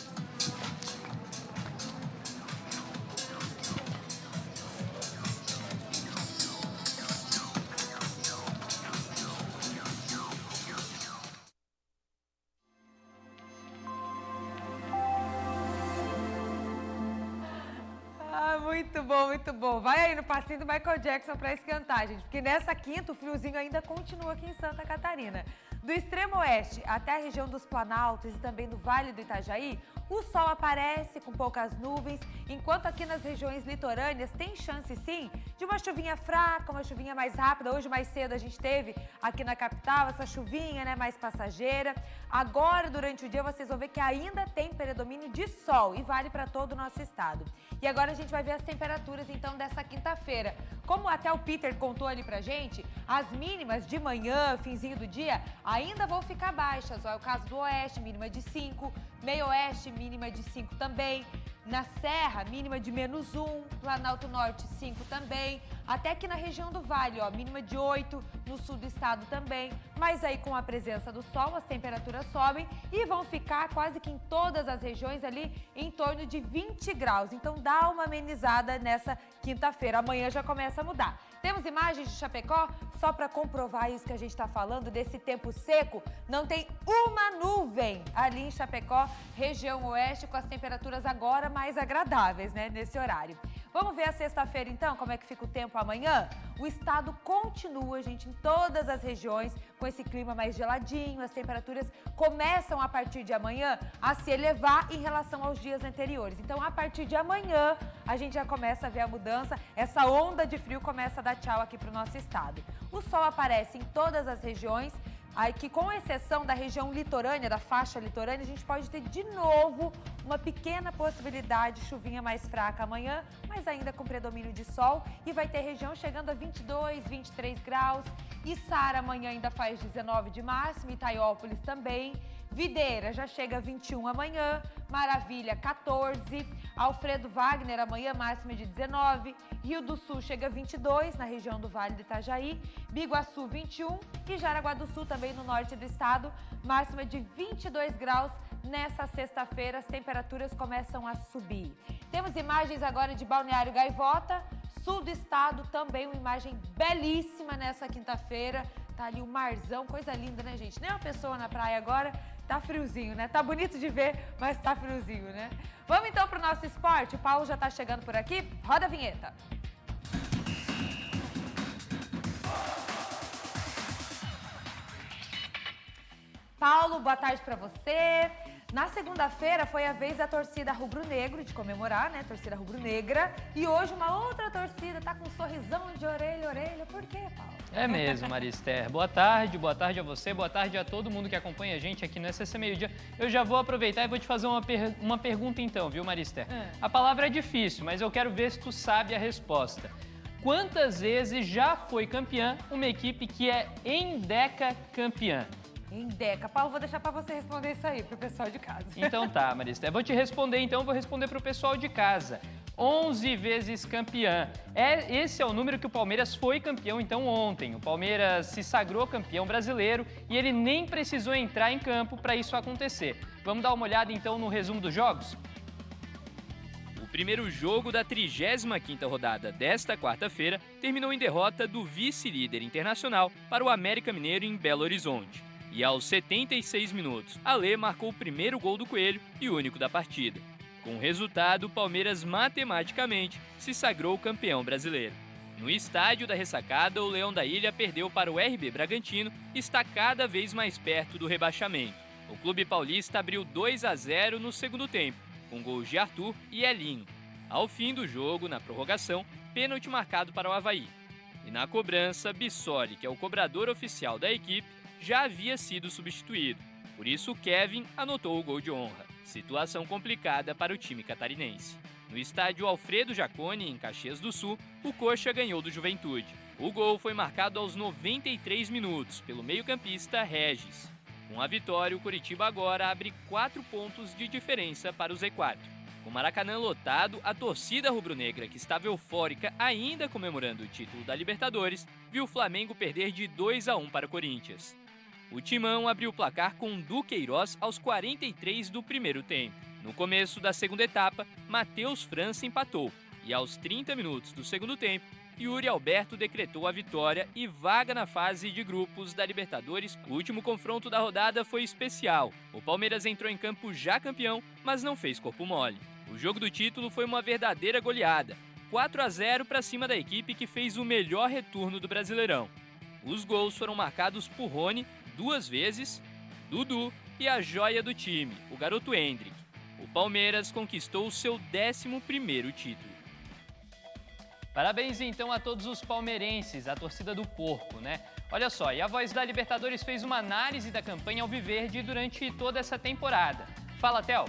Muito bom, muito bom. Vai aí no passinho do Michael Jackson para esquentar, gente, porque nessa quinta o friozinho ainda continua aqui em Santa Catarina. Do extremo oeste até a região dos Planaltos e também do Vale do Itajaí, o sol aparece com poucas nuvens, enquanto aqui nas regiões litorâneas tem chance sim de uma chuvinha fraca, uma chuvinha mais rápida. Hoje mais cedo a gente teve aqui na capital essa chuvinha, né, mais passageira. Agora, durante o dia, vocês vão ver que ainda tem predomínio de sol e vale para todo o nosso estado. E agora a gente vai ver as temperaturas então dessa quinta-feira. Como até o Peter contou ali pra gente, as mínimas de manhã, finzinho do dia, ainda vão ficar baixas. É o caso do oeste, mínima de 5, meio oeste, mínima de 5 também. Na Serra, mínima de -1, Planalto Norte 5 também, até aqui na região do Vale, ó, mínima de 8, no sul do estado também, mas aí com a presença do sol as temperaturas sobem e vão ficar quase que em todas as regiões ali em torno de 20 graus, então dá uma amenizada nessa quinta-feira, amanhã já começa a mudar. Temos imagens de Chapecó, só para comprovar isso que a gente está falando, desse tempo seco, não tem uma nuvem ali em Chapecó, região oeste, com as temperaturas agora mais agradáveis, né, nesse horário. Vamos ver a sexta-feira, então, como é que fica o tempo amanhã? O estado continua, gente, em todas as regiões, com esse clima mais geladinho, as temperaturas começam a partir de amanhã a se elevar em relação aos dias anteriores. Então, a partir de amanhã, a gente já começa a ver a mudança, essa onda de frio começa a dar tchau aqui para o nosso estado. O sol aparece em todas as regiões, aí que com exceção da região litorânea, da faixa litorânea, a gente pode ter de novo uma pequena possibilidade de chuvinha mais fraca amanhã, mas ainda com predomínio de sol, e vai ter região chegando a 22, 23 graus. Içara amanhã ainda faz 19 de máxima, Itaiópolis também. Videira já chega a 21 amanhã, Maravilha 14, Alfredo Wagner amanhã máxima de 19, Rio do Sul chega a 22 na região do Vale do Itajaí, Biguaçu 21 e Jaraguá do Sul também no norte do estado, máxima de 22 graus. Nessa sexta-feira as temperaturas começam a subir. Temos imagens agora de Balneário Gaivota, sul do estado, também uma imagem belíssima nessa quinta-feira. tá ali o marzão, coisa linda, né, gente? Nem uma pessoa na praia agora, tá friozinho, né? Tá bonito de ver, mas tá friozinho, né? Vamos então pro nosso esporte. O Paulo já tá chegando por aqui. Roda a vinheta. Paulo, boa tarde para você. Na segunda-feira foi a vez da torcida rubro-negro de comemorar, né? Torcida rubro-negra. E hoje uma outra torcida tá com um sorrisão de orelha a orelha. Por quê, Paulo? É mesmo, Marister. Boa tarde a você, boa tarde a todo mundo que acompanha a gente aqui no SCC Meio Dia. Eu já vou aproveitar e vou te fazer uma pergunta então, viu, Marister? A palavra é difícil, mas eu quero ver se tu sabe a resposta. Quantas vezes já foi campeã uma equipe que é endecacampeã? Endeca. Paulo, vou deixar para você responder isso aí pro pessoal de casa. Então tá, Marister. Vou te responder então, vou responder pro pessoal de casa. 11 vezes campeã. Esse é o número que o Palmeiras foi campeão então ontem. O Palmeiras se sagrou campeão brasileiro e ele nem precisou entrar em campo para isso acontecer. Vamos dar uma olhada então no resumo dos jogos? O primeiro jogo da 35ª rodada desta quarta-feira terminou em derrota do vice-líder internacional para o América Mineiro em Belo Horizonte. E aos 76 minutos, Alê marcou o primeiro gol do Coelho e o único da partida. Com o resultado, o Palmeiras matematicamente se sagrou campeão brasileiro. No estádio da Ressacada, o Leão da Ilha perdeu para o RB Bragantino e está cada vez mais perto do rebaixamento. O clube paulista abriu 2-0 no segundo tempo, com gols de Arthur e Elinho. Ao fim do jogo, na prorrogação, pênalti marcado para o Avaí. E na cobrança, Bissoli, que é o cobrador oficial da equipe, já havia sido substituído. Por isso, Kevin anotou o gol de honra. Situação complicada para o time catarinense. No estádio Alfredo Jaconi, em Caxias do Sul, o Coxa ganhou do Juventude. O gol foi marcado aos 93 minutos pelo meio-campista Regis. Com a vitória, o Coritiba agora abre 4 pontos de diferença para o Z4. Com o Maracanã lotado, a torcida rubro-negra, que estava eufórica ainda comemorando o título da Libertadores, viu o Flamengo perder de 2-1 para o Corinthians. O Timão abriu o placar com Duqueiroz aos 43 do primeiro tempo. No começo da segunda etapa, Matheus França empatou e aos 30 minutos do segundo tempo, Yuri Alberto decretou a vitória e vaga na fase de grupos da Libertadores. O último confronto da rodada foi especial. O Palmeiras entrou em campo já campeão, mas não fez corpo mole. O jogo do título foi uma verdadeira goleada, 4-0 para cima da equipe que fez o melhor retorno do Brasileirão. Os gols foram marcados por Rony 2 vezes, Dudu e a joia do time, o garoto Hendrick. O Palmeiras conquistou o seu 11º título. Parabéns então a todos os palmeirenses, a torcida do porco, né? Olha só, e a Voz da Libertadores fez uma análise da campanha alviverde durante toda essa temporada. Fala, Theo!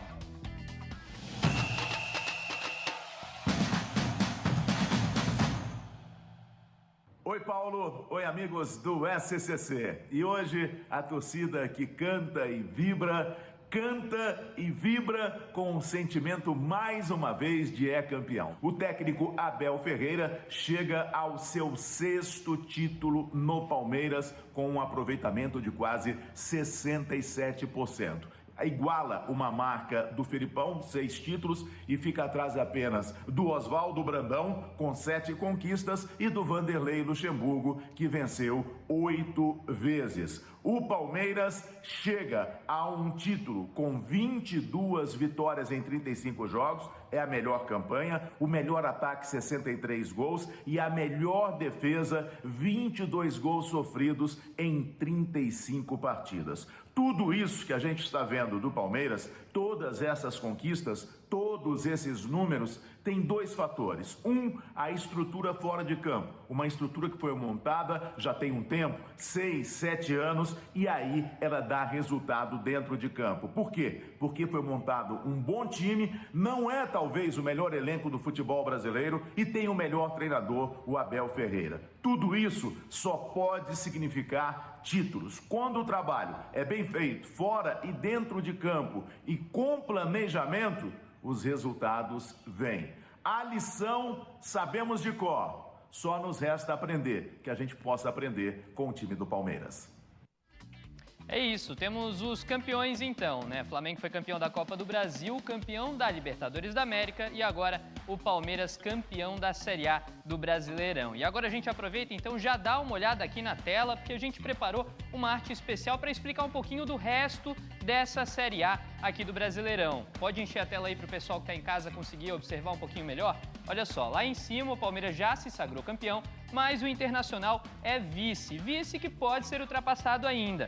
Oi, Paulo. Oi, amigos do SCC. E hoje a torcida que canta e vibra com um sentimento mais uma vez de campeão. O técnico Abel Ferreira chega ao seu 6º título no Palmeiras com um aproveitamento de quase 67%. Iguala uma marca do Felipão, 6 títulos, e fica atrás apenas do Oswaldo Brandão, com 7 conquistas, e do Vanderlei Luxemburgo, que venceu 8 vezes. O Palmeiras chega a um título com 22 vitórias em 35 jogos, é a melhor campanha, o melhor ataque, 63 gols, e a melhor defesa, 22 gols sofridos em 35 partidas. Tudo isso que a gente está vendo do Palmeiras, todas essas conquistas, todos esses números, tem 2 fatores. A estrutura fora de campo. Uma estrutura que foi montada já tem um tempo, 6, 7 anos, e aí ela dá resultado dentro de campo. Por quê? Porque foi montado um bom time, não é talvez o melhor elenco do futebol brasileiro e tem o melhor treinador, o Abel Ferreira. Tudo isso só pode significar títulos. Quando o trabalho é bem feito, fora e dentro de campo e com planejamento, os resultados vêm. A lição sabemos de cor, só nos resta aprender, que a gente possa aprender com o time do Palmeiras. É isso, temos os campeões então, né? Flamengo foi campeão da Copa do Brasil, campeão da Libertadores da América e agora o Palmeiras campeão da Série A do Brasileirão. E agora a gente aproveita então, já dá uma olhada aqui na tela, porque a gente preparou uma arte especial para explicar um pouquinho do resto dessa Série A aqui do Brasileirão. Pode encher a tela aí para o pessoal que está em casa conseguir observar um pouquinho melhor? Olha só, lá em cima o Palmeiras já se sagrou campeão, mas o Internacional é vice que pode ser ultrapassado ainda.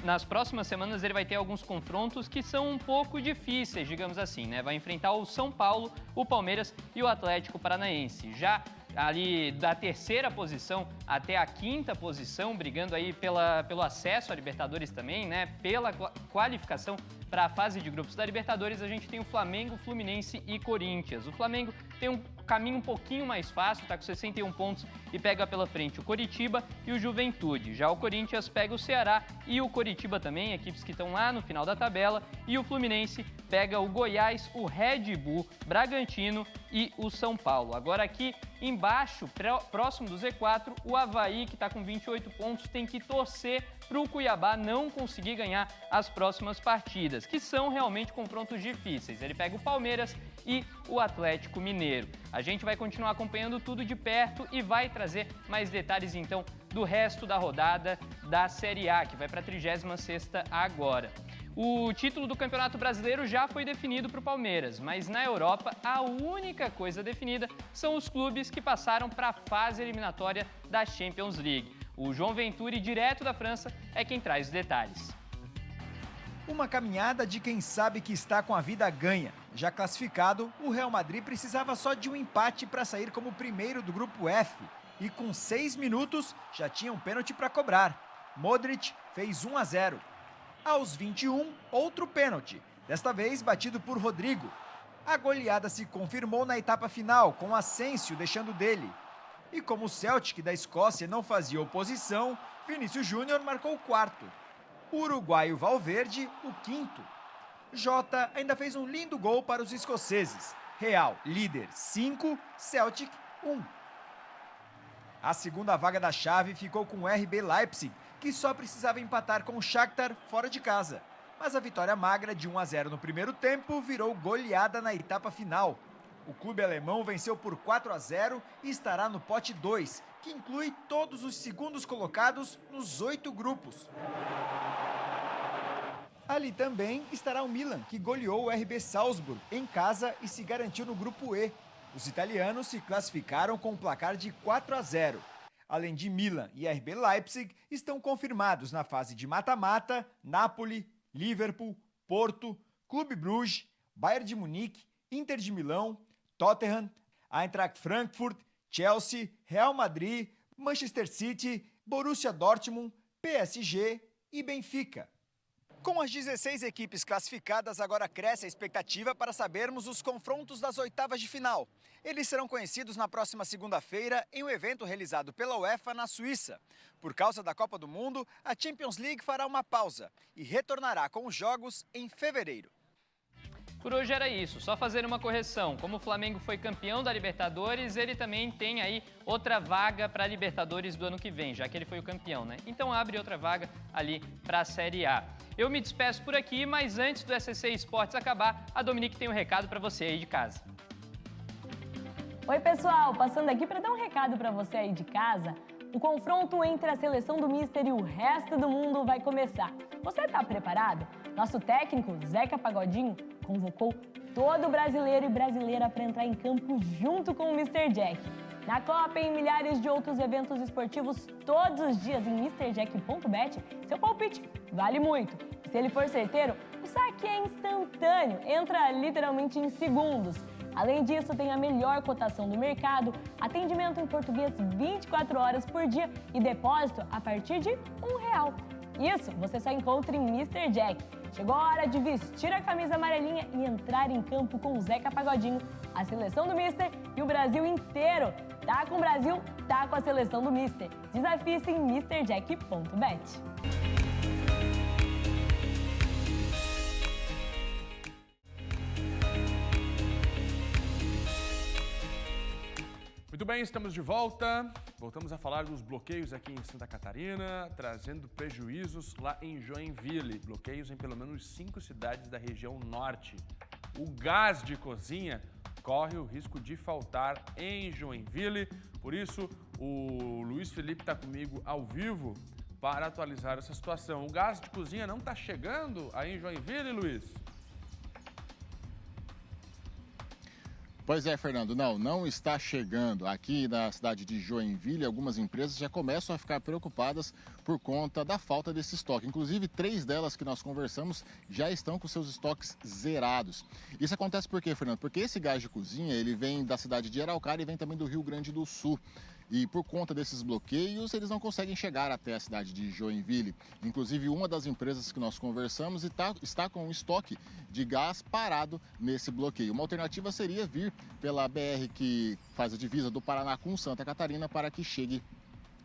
Nas próximas semanas ele vai ter alguns confrontos que são um pouco difíceis, digamos assim, né? Vai enfrentar o São Paulo, o Palmeiras e o Atlético Paranaense. Já ali da terceira posição até a quinta posição, brigando aí pelo acesso à Libertadores também, né? Pela qualificação para a fase de grupos da Libertadores, a gente tem o Flamengo, Fluminense e Corinthians. O Flamengo tem um caminho um pouquinho mais fácil, tá com 61 pontos e pega pela frente o Coritiba e o Juventude. Já o Corinthians pega o Ceará e o Coritiba também, equipes que estão lá no final da tabela. E o Fluminense pega o Goiás, o Red Bull, Bragantino e o São Paulo. Agora aqui embaixo, próximo do Z4, o Avaí, que está com 28 pontos, tem que torcer para o Cuiabá não conseguir ganhar as próximas partidas, que são realmente confrontos difíceis. Ele pega o Palmeiras e o Atlético Mineiro. A gente vai continuar acompanhando tudo de perto e vai trazer mais detalhes, então, do resto da rodada da Série A, que vai para a 36ª agora. O título do Campeonato Brasileiro já foi definido para o Palmeiras, mas na Europa a única coisa definida são os clubes que passaram para a fase eliminatória da Champions League. O João Venturi, direto da França, é quem traz os detalhes. Uma caminhada de quem sabe que está com a vida ganha. Já classificado, o Real Madrid precisava só de um empate para sair como primeiro do grupo F. E com 6 minutos já tinha um pênalti para cobrar. Modric fez 1-0. Aos 21, outro pênalti, desta vez batido por Rodrigo. A goleada se confirmou na etapa final, com Asensio deixando dele. E como o Celtic da Escócia não fazia oposição, Vinícius Júnior marcou o quarto. O uruguaio Valverde, o quinto. Jota ainda fez um lindo gol para os escoceses. Real, líder 5, Celtic 1. A segunda vaga da chave ficou com o RB Leipzig, que só precisava empatar com o Shakhtar fora de casa. Mas a vitória magra de 1-0 no primeiro tempo virou goleada na etapa final. O clube alemão venceu por 4-0 e estará no pote 2, que inclui todos os segundos colocados nos 8 grupos. Ali também estará o Milan, que goleou o RB Salzburg em casa e se garantiu no grupo E. Os italianos se classificaram com um placar de 4-0. Além de Milan e RB Leipzig, estão confirmados na fase de mata-mata Napoli, Liverpool, Porto, Clube Bruges, Bayern de Munique, Inter de Milão, Tottenham, Eintracht Frankfurt, Chelsea, Real Madrid, Manchester City, Borussia Dortmund, PSG e Benfica. Com as 16 equipes classificadas, agora cresce a expectativa para sabermos os confrontos das oitavas de final. Eles serão conhecidos na próxima segunda-feira em um evento realizado pela UEFA na Suíça. Por causa da Copa do Mundo, a Champions League fará uma pausa e retornará com os jogos em fevereiro. Por hoje era isso, só fazer uma correção. Como o Flamengo foi campeão da Libertadores, ele também tem aí outra vaga para a Libertadores do ano que vem, já que ele foi o campeão, né? Então abre outra vaga ali para a Série A. Eu me despeço por aqui, mas antes do SC Esportes acabar, a Dominique tem um recado para você aí de casa. Oi pessoal, passando aqui para dar um recado para você aí de casa. O confronto entre a seleção do Mister e o resto do mundo vai começar. Você está preparado? Nosso técnico, Zeca Pagodinho, convocou todo brasileiro e brasileira para entrar em campo junto com o Mr. Jack. Na Copa e em milhares de outros eventos esportivos todos os dias em MrJack.bet, seu palpite vale muito. Se ele for certeiro, o saque é instantâneo, entra literalmente em segundos. Além disso, tem a melhor cotação do mercado, atendimento em português 24 horas por dia e depósito a partir de R$1. Isso você só encontra em Mr. Jack. Chegou a hora de vestir a camisa amarelinha e entrar em campo com o Zeca Pagodinho, a seleção do Mister e o Brasil inteiro. Tá com o Brasil, tá com a seleção do Mister. Desafie-se em MrJack.bet. Muito Muito bem, estamos de volta. Voltamos a falar dos bloqueios aqui em Santa Catarina, trazendo prejuízos lá em Joinville. Bloqueios em pelo menos 5 cidades da região norte. O gás de cozinha corre o risco de faltar em Joinville. Por isso, o Luiz Felipe está comigo ao vivo para atualizar essa situação. O gás de cozinha não está chegando aí em Joinville, Luiz? Pois é, Fernando, não está chegando. Aqui na cidade de Joinville, algumas empresas já começam a ficar preocupadas por conta da falta desse estoque. Inclusive, 3 delas que nós conversamos já estão com seus estoques zerados. Isso acontece por quê, Fernando? Porque esse gás de cozinha, ele vem da cidade de Araucária e vem também do Rio Grande do Sul. E por conta desses bloqueios, eles não conseguem chegar até a cidade de Joinville. Inclusive, uma das empresas que nós conversamos está com um estoque de gás parado nesse bloqueio. Uma alternativa seria vir pela BR que faz a divisa do Paraná com Santa Catarina para que chegue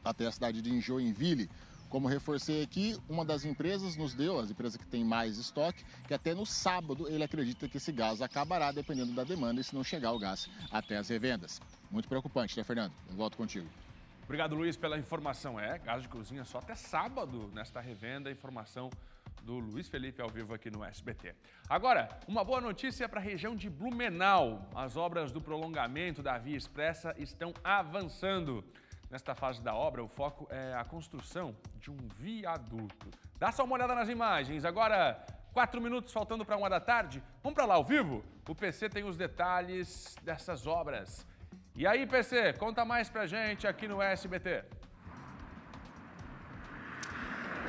até a cidade de Joinville. Como reforcei aqui, uma das empresas nos deu, as empresas que tem mais estoque, que até no sábado ele acredita que esse gás acabará dependendo da demanda e se não chegar o gás até as revendas. Muito preocupante, né, Fernando? Eu volto contigo. Obrigado, Luiz, pela informação. Gás de cozinha só até sábado nesta revenda. Informação do Luiz Felipe ao vivo aqui no SBT. Agora, uma boa notícia para a região de Blumenau. As obras do prolongamento da Via Expressa estão avançando. Nesta fase da obra, o foco é a construção de um viaduto. Dá só uma olhada nas imagens. Agora, 4 minutos faltando para 1 da tarde. Vamos para lá ao vivo? O PC tem os detalhes dessas obras. E aí, PC, conta mais pra gente aqui no SBT.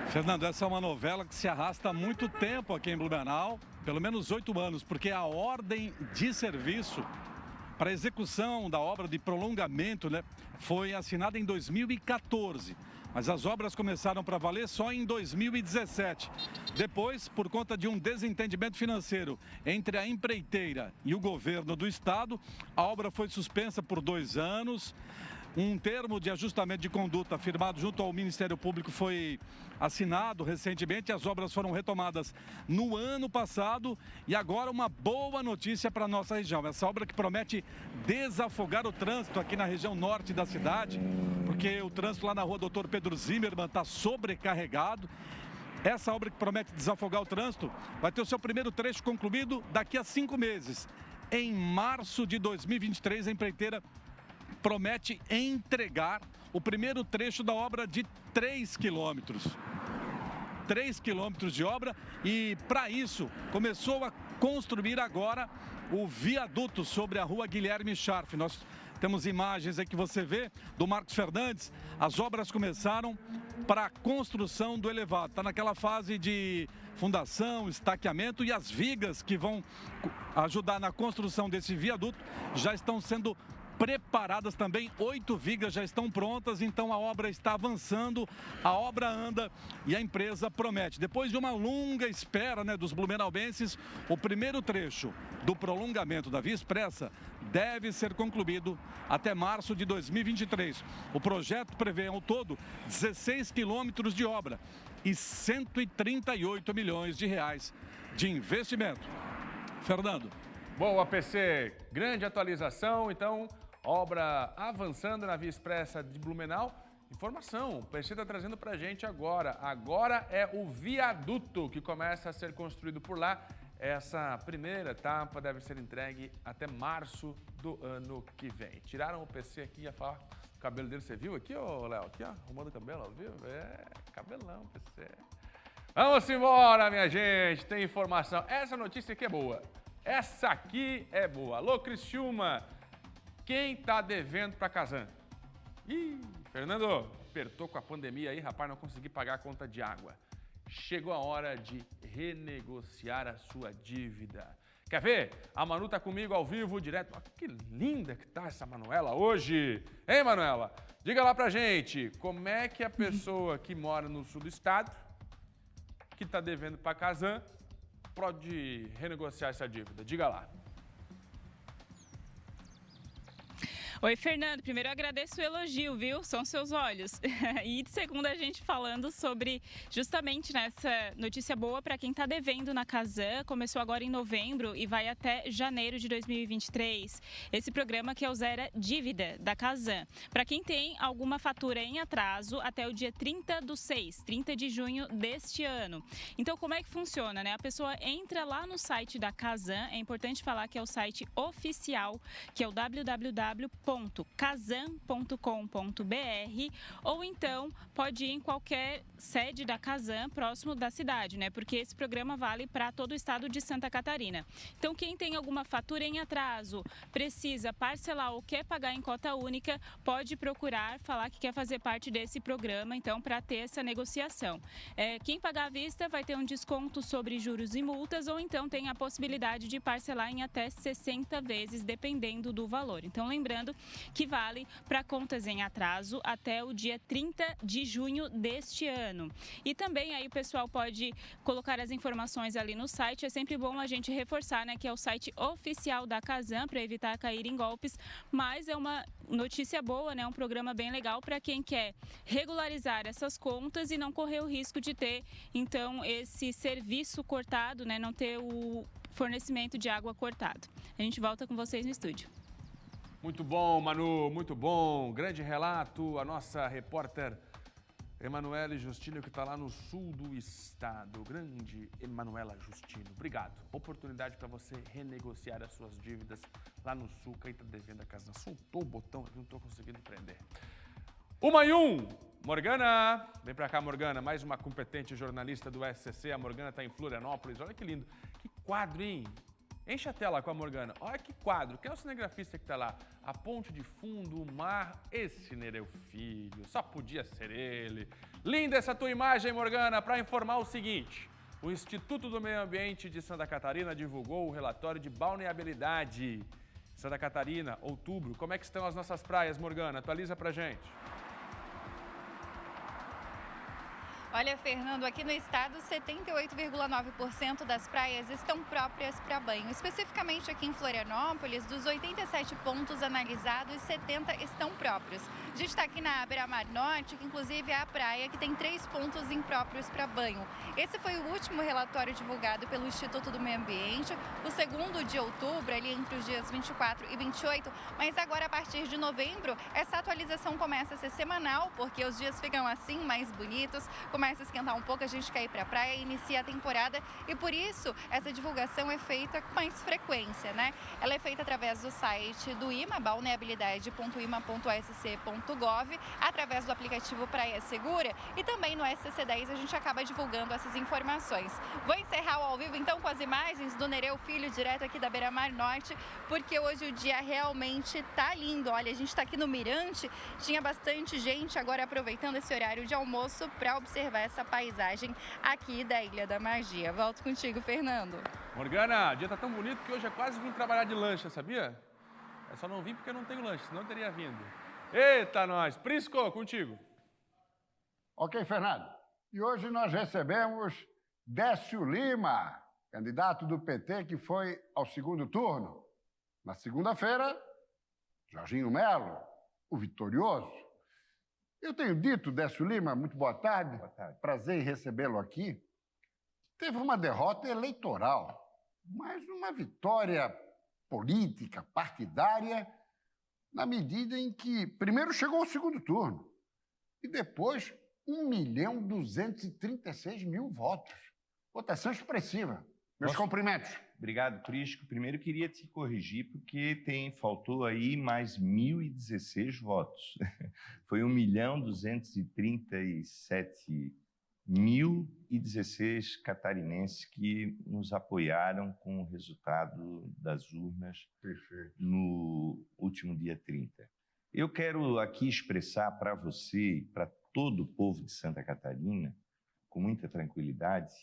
Fernando, essa é uma novela que se arrasta há muito tempo aqui em Blumenau, pelo menos 8 anos, porque a ordem de serviço para a execução da obra de prolongamento, foi assinada em 2014. Mas as obras começaram para valer só em 2017. Depois, por conta de um desentendimento financeiro entre a empreiteira e o governo do estado, a obra foi suspensa por 2 anos. Um termo de ajustamento de conduta firmado junto ao Ministério Público foi assinado recentemente. As obras foram retomadas no ano passado e agora uma boa notícia para a nossa região. Essa obra que promete desafogar o trânsito aqui na região norte da cidade, porque o trânsito lá na rua Dr. Pedro Zimmermann está sobrecarregado. Essa obra que promete desafogar o trânsito vai ter o seu primeiro trecho concluído daqui a 5 meses. Em março de 2023, a empreiteira promete entregar o primeiro trecho da obra de 3 quilômetros. 3 quilômetros de obra e, para isso, começou a construir agora o viaduto sobre a rua Guilherme Scharf. Nós temos imagens aí que você vê do Marcos Fernandes. As obras começaram para a construção do elevado. Está naquela fase de fundação, estaqueamento e as vigas que vão ajudar na construção desse viaduto já estão sendo preparadas também. 8 vigas já estão prontas, então a obra está avançando, a obra anda e a empresa promete. Depois de uma longa espera dos blumenauenses, o primeiro trecho do prolongamento da Via Expressa deve ser concluído até março de 2023. O projeto prevê ao todo 16 quilômetros de obra e 138 milhões de reais de investimento. Fernando. Boa, PC. Grande atualização, então, obra avançando na Via Expressa de Blumenau. Informação, o PC está trazendo para a gente agora. Agora é o viaduto que começa a ser construído por lá. Essa primeira etapa deve ser entregue até março do ano que vem. Tiraram o PC aqui, ia falar o cabelo dele. Você viu aqui, ô Léo? Aqui, ó, arrumando o cabelo, viu? Cabelão, PC. Vamos embora, minha gente. Tem informação. Essa notícia aqui é boa. Essa aqui é boa. Alô, Criciúma. Quem tá devendo para Casan? Ih, Fernando, apertou com a pandemia aí, rapaz, não consegui pagar a conta de água. Chegou a hora de renegociar a sua dívida. Quer ver? A Manu tá comigo ao vivo, direto. Olha que linda que tá essa Manuela hoje. Hein, Manuela? Diga lá pra gente, como é que a pessoa que mora no sul do estado, que tá devendo para Casan, pode renegociar essa dívida? Diga lá. Oi, Fernando. Primeiro eu agradeço o elogio, viu? São seus olhos. E segundo, a gente falando sobre justamente nessa notícia boa para quem está devendo na Casan. Começou agora em novembro e vai até janeiro de 2023. Esse programa que é o Zero Dívida da Casan. Para quem tem alguma fatura em atraso até o dia 30/6, 30 de junho deste ano. Então, como é que funciona, né? A pessoa entra lá no site da Casan. É importante falar que é o site oficial, que é o www.casan.com.br, ou então pode ir em qualquer sede da Casan próximo da cidade, né? Porque esse programa vale para todo o estado de Santa Catarina. Então, quem tem alguma fatura em atraso, precisa parcelar ou quer pagar em cota única, pode procurar falar que quer fazer parte desse programa, então, para ter essa negociação. Quem pagar à vista vai ter um desconto sobre juros e multas, ou então tem a possibilidade de parcelar em até 60 vezes, dependendo do valor. Então, lembrando que vale para contas em atraso até o dia 30 de junho deste ano. E também aí o pessoal pode colocar as informações ali no site. É sempre bom a gente reforçar, né, que é o site oficial da Casan para evitar cair em golpes, mas é uma notícia boa, né, um programa bem legal para quem quer regularizar essas contas e não correr o risco de ter, então, esse serviço cortado, né, não ter o fornecimento de água cortado. A gente volta com vocês no estúdio. Muito bom, Manu, muito bom. Grande relato, a nossa repórter Emanuela Justino, que está lá no sul do estado. Grande Emanuela Justino, obrigado. Oportunidade para você renegociar as suas dívidas lá no sul. Quem está devendo a casa soltou o botão aqui, não estou conseguindo prender. 1 Morgana, vem para cá, Morgana, mais uma competente jornalista do SCC. A Morgana está em Florianópolis, olha que lindo. Que quadro, hein? Enche a tela com a Morgana. Olha que quadro. Quem é o cinegrafista que está lá? A ponte de fundo, o mar. Esse Nereu Filho. Só podia ser ele. Linda essa tua imagem, Morgana, para informar o seguinte. O Instituto do Meio Ambiente de Santa Catarina divulgou o relatório de balneabilidade. Santa Catarina, outubro. Como é que estão as nossas praias, Morgana? Atualiza pra gente. Olha, Fernando, aqui no estado, 78,9% das praias estão próprias para banho. Especificamente aqui em Florianópolis, dos 87 pontos analisados, 70 estão próprios. A gente está aqui na Beira-Mar Norte, que inclusive é a praia que tem 3 pontos impróprios para banho. Esse foi o último relatório divulgado pelo Instituto do Meio Ambiente, o 2º de outubro, ali entre os dias 24 e 28. Mas agora, a partir de novembro, essa atualização começa a ser semanal, porque os dias ficam assim, mais bonitos, começa a esquentar um pouco, a gente quer ir para a praia, inicia a temporada e por isso essa divulgação é feita com mais frequência, né? Ela é feita através do site do IMA, balneabilidade.ima.sc.gov, através do aplicativo Praia Segura e também no SCC10 a gente acaba divulgando essas informações. Vou encerrar o ao vivo então com as imagens do Nereu Filho, direto aqui da Beira-Mar Norte, porque hoje o dia realmente tá lindo. Olha, a gente está aqui no Mirante, tinha bastante gente agora aproveitando esse horário de almoço para observar essa paisagem aqui da Ilha da Magia. Volto contigo, Fernando. Morgana, o dia tá tão bonito que hoje eu quase vim trabalhar de lancha, sabia? Eu só não vim porque eu não tenho lanche, senão eu teria vindo. Eita, nós! Prisco, contigo. Ok, Fernando. E hoje nós recebemos Décio Lima, candidato do PT que foi ao 2º turno. Na segunda-feira, Jorginho Melo, o vitorioso. Eu tenho dito, Décio Lima, muito boa tarde. Boa tarde. Prazer em recebê-lo aqui. Teve uma derrota eleitoral, mas uma vitória política, partidária, na medida em que primeiro chegou ao 2º turno e depois 1.236.000 votos. Votação expressiva. Meus cumprimentos. Obrigado, Prisco. Primeiro, queria te corrigir, porque faltou aí mais 1.016 votos. Foi 1.237.016 catarinenses que nos apoiaram com o resultado das urnas. Perfeito. No último dia 30. Eu quero aqui expressar para você e para todo o povo de Santa Catarina, com muita tranquilidade,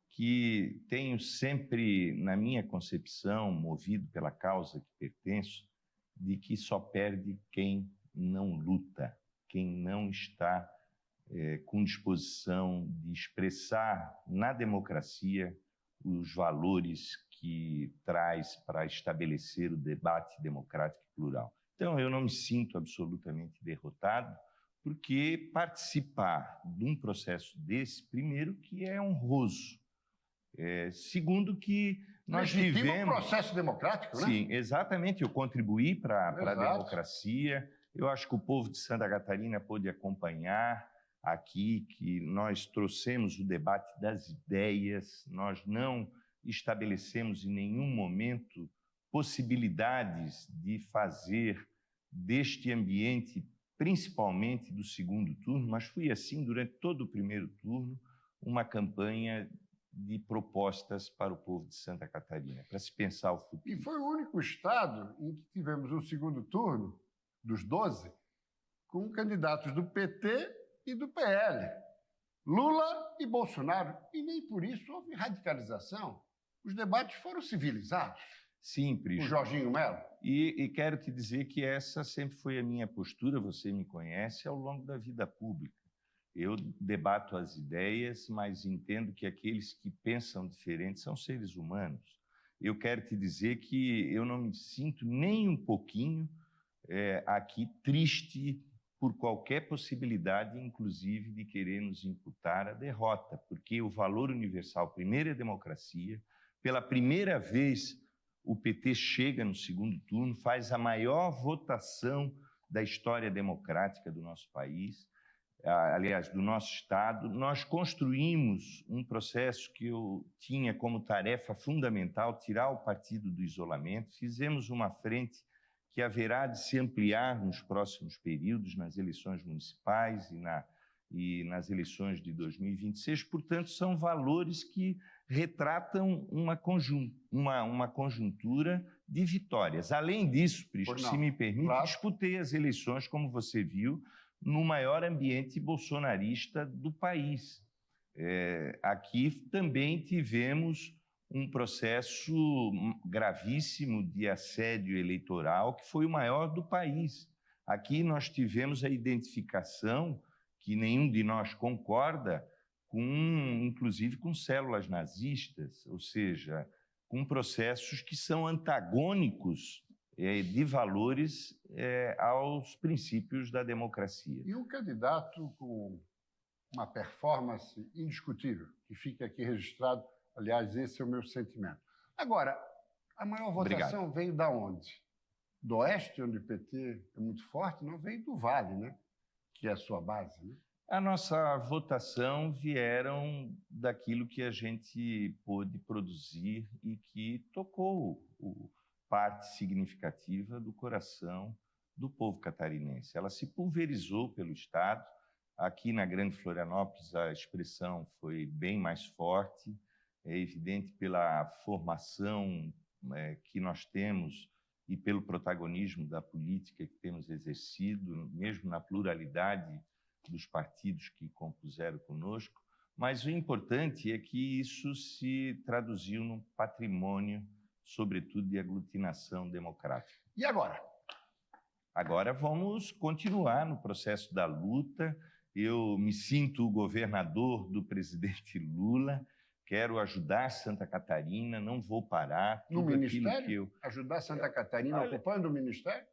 que tenho sempre, na minha concepção, movido pela causa que pertenço, de que só perde quem não luta, quem não está com disposição de expressar na democracia os valores que traz para estabelecer o debate democrático e plural. Então, eu não me sinto absolutamente derrotado, porque participar de um processo desse, primeiro, que é honroso. Segundo, que nós tivemos... um processo democrático, né? Sim, exatamente. Eu contribuí para a democracia. Eu acho que o povo de Santa Catarina pôde acompanhar aqui que nós trouxemos o debate das ideias, nós não estabelecemos em nenhum momento possibilidades de fazer deste ambiente, principalmente do segundo turno, mas foi assim durante todo o primeiro turno, uma campanha de propostas para o povo de Santa Catarina, para se pensar o futuro. E foi o único estado em que tivemos um segundo turno, dos 12, com candidatos do PT e do PL, Lula e Bolsonaro. E nem por isso houve radicalização. Os debates foram civilizados. Sim, Prisco. O Jorginho Melo. E quero te dizer que essa sempre foi a minha postura, você me conhece, ao longo da vida pública. Eu debato as ideias, mas entendo que aqueles que pensam diferente são seres humanos. Eu quero te dizer que eu não me sinto nem um pouquinho aqui triste por qualquer possibilidade, inclusive, de querer nos imputar a derrota, porque o valor universal, primeiro, é a democracia. Pela primeira vez, o PT chega no segundo turno, faz a maior votação da história democrática do nosso país, aliás, do nosso Estado. Nós construímos um processo que eu tinha como tarefa fundamental tirar o partido do isolamento, fizemos uma frente que haverá de se ampliar nos próximos períodos, nas eleições municipais e nas eleições de 2026. Portanto, são valores que retratam uma conjuntura de vitórias. Além disso, Prisco, se me permite, disputei as eleições, como você viu, no maior ambiente bolsonarista do país. Aqui também tivemos um processo gravíssimo de assédio eleitoral, que foi o maior do país. Aqui nós tivemos a identificação, que nenhum de nós concorda, inclusive com células nazistas, ou seja, com processos que são antagônicos de valores aos princípios da democracia. E um candidato com uma performance indiscutível, que fica aqui registrado. Aliás, esse é o meu sentimento. Agora, a maior votação veio da onde? Do Oeste, onde o PT é muito forte, não veio do Vale, né? Que é a sua base, né? A nossa votação vieram daquilo que a gente pôde produzir e que tocou parte significativa do coração do povo catarinense. Ela se pulverizou pelo Estado. Aqui na Grande Florianópolis a expressão foi bem mais forte. É evidente pela formação que nós temos e pelo protagonismo da política que temos exercido, mesmo na pluralidade dos partidos que compuseram conosco, mas o importante é que isso se traduziu num patrimônio, sobretudo de aglutinação democrática. E agora? Agora vamos continuar no processo da luta. Eu me sinto o governador do presidente Lula, quero ajudar Santa Catarina, não vou parar. No Ministério? Ajudar Santa Catarina ocupando o Ministério?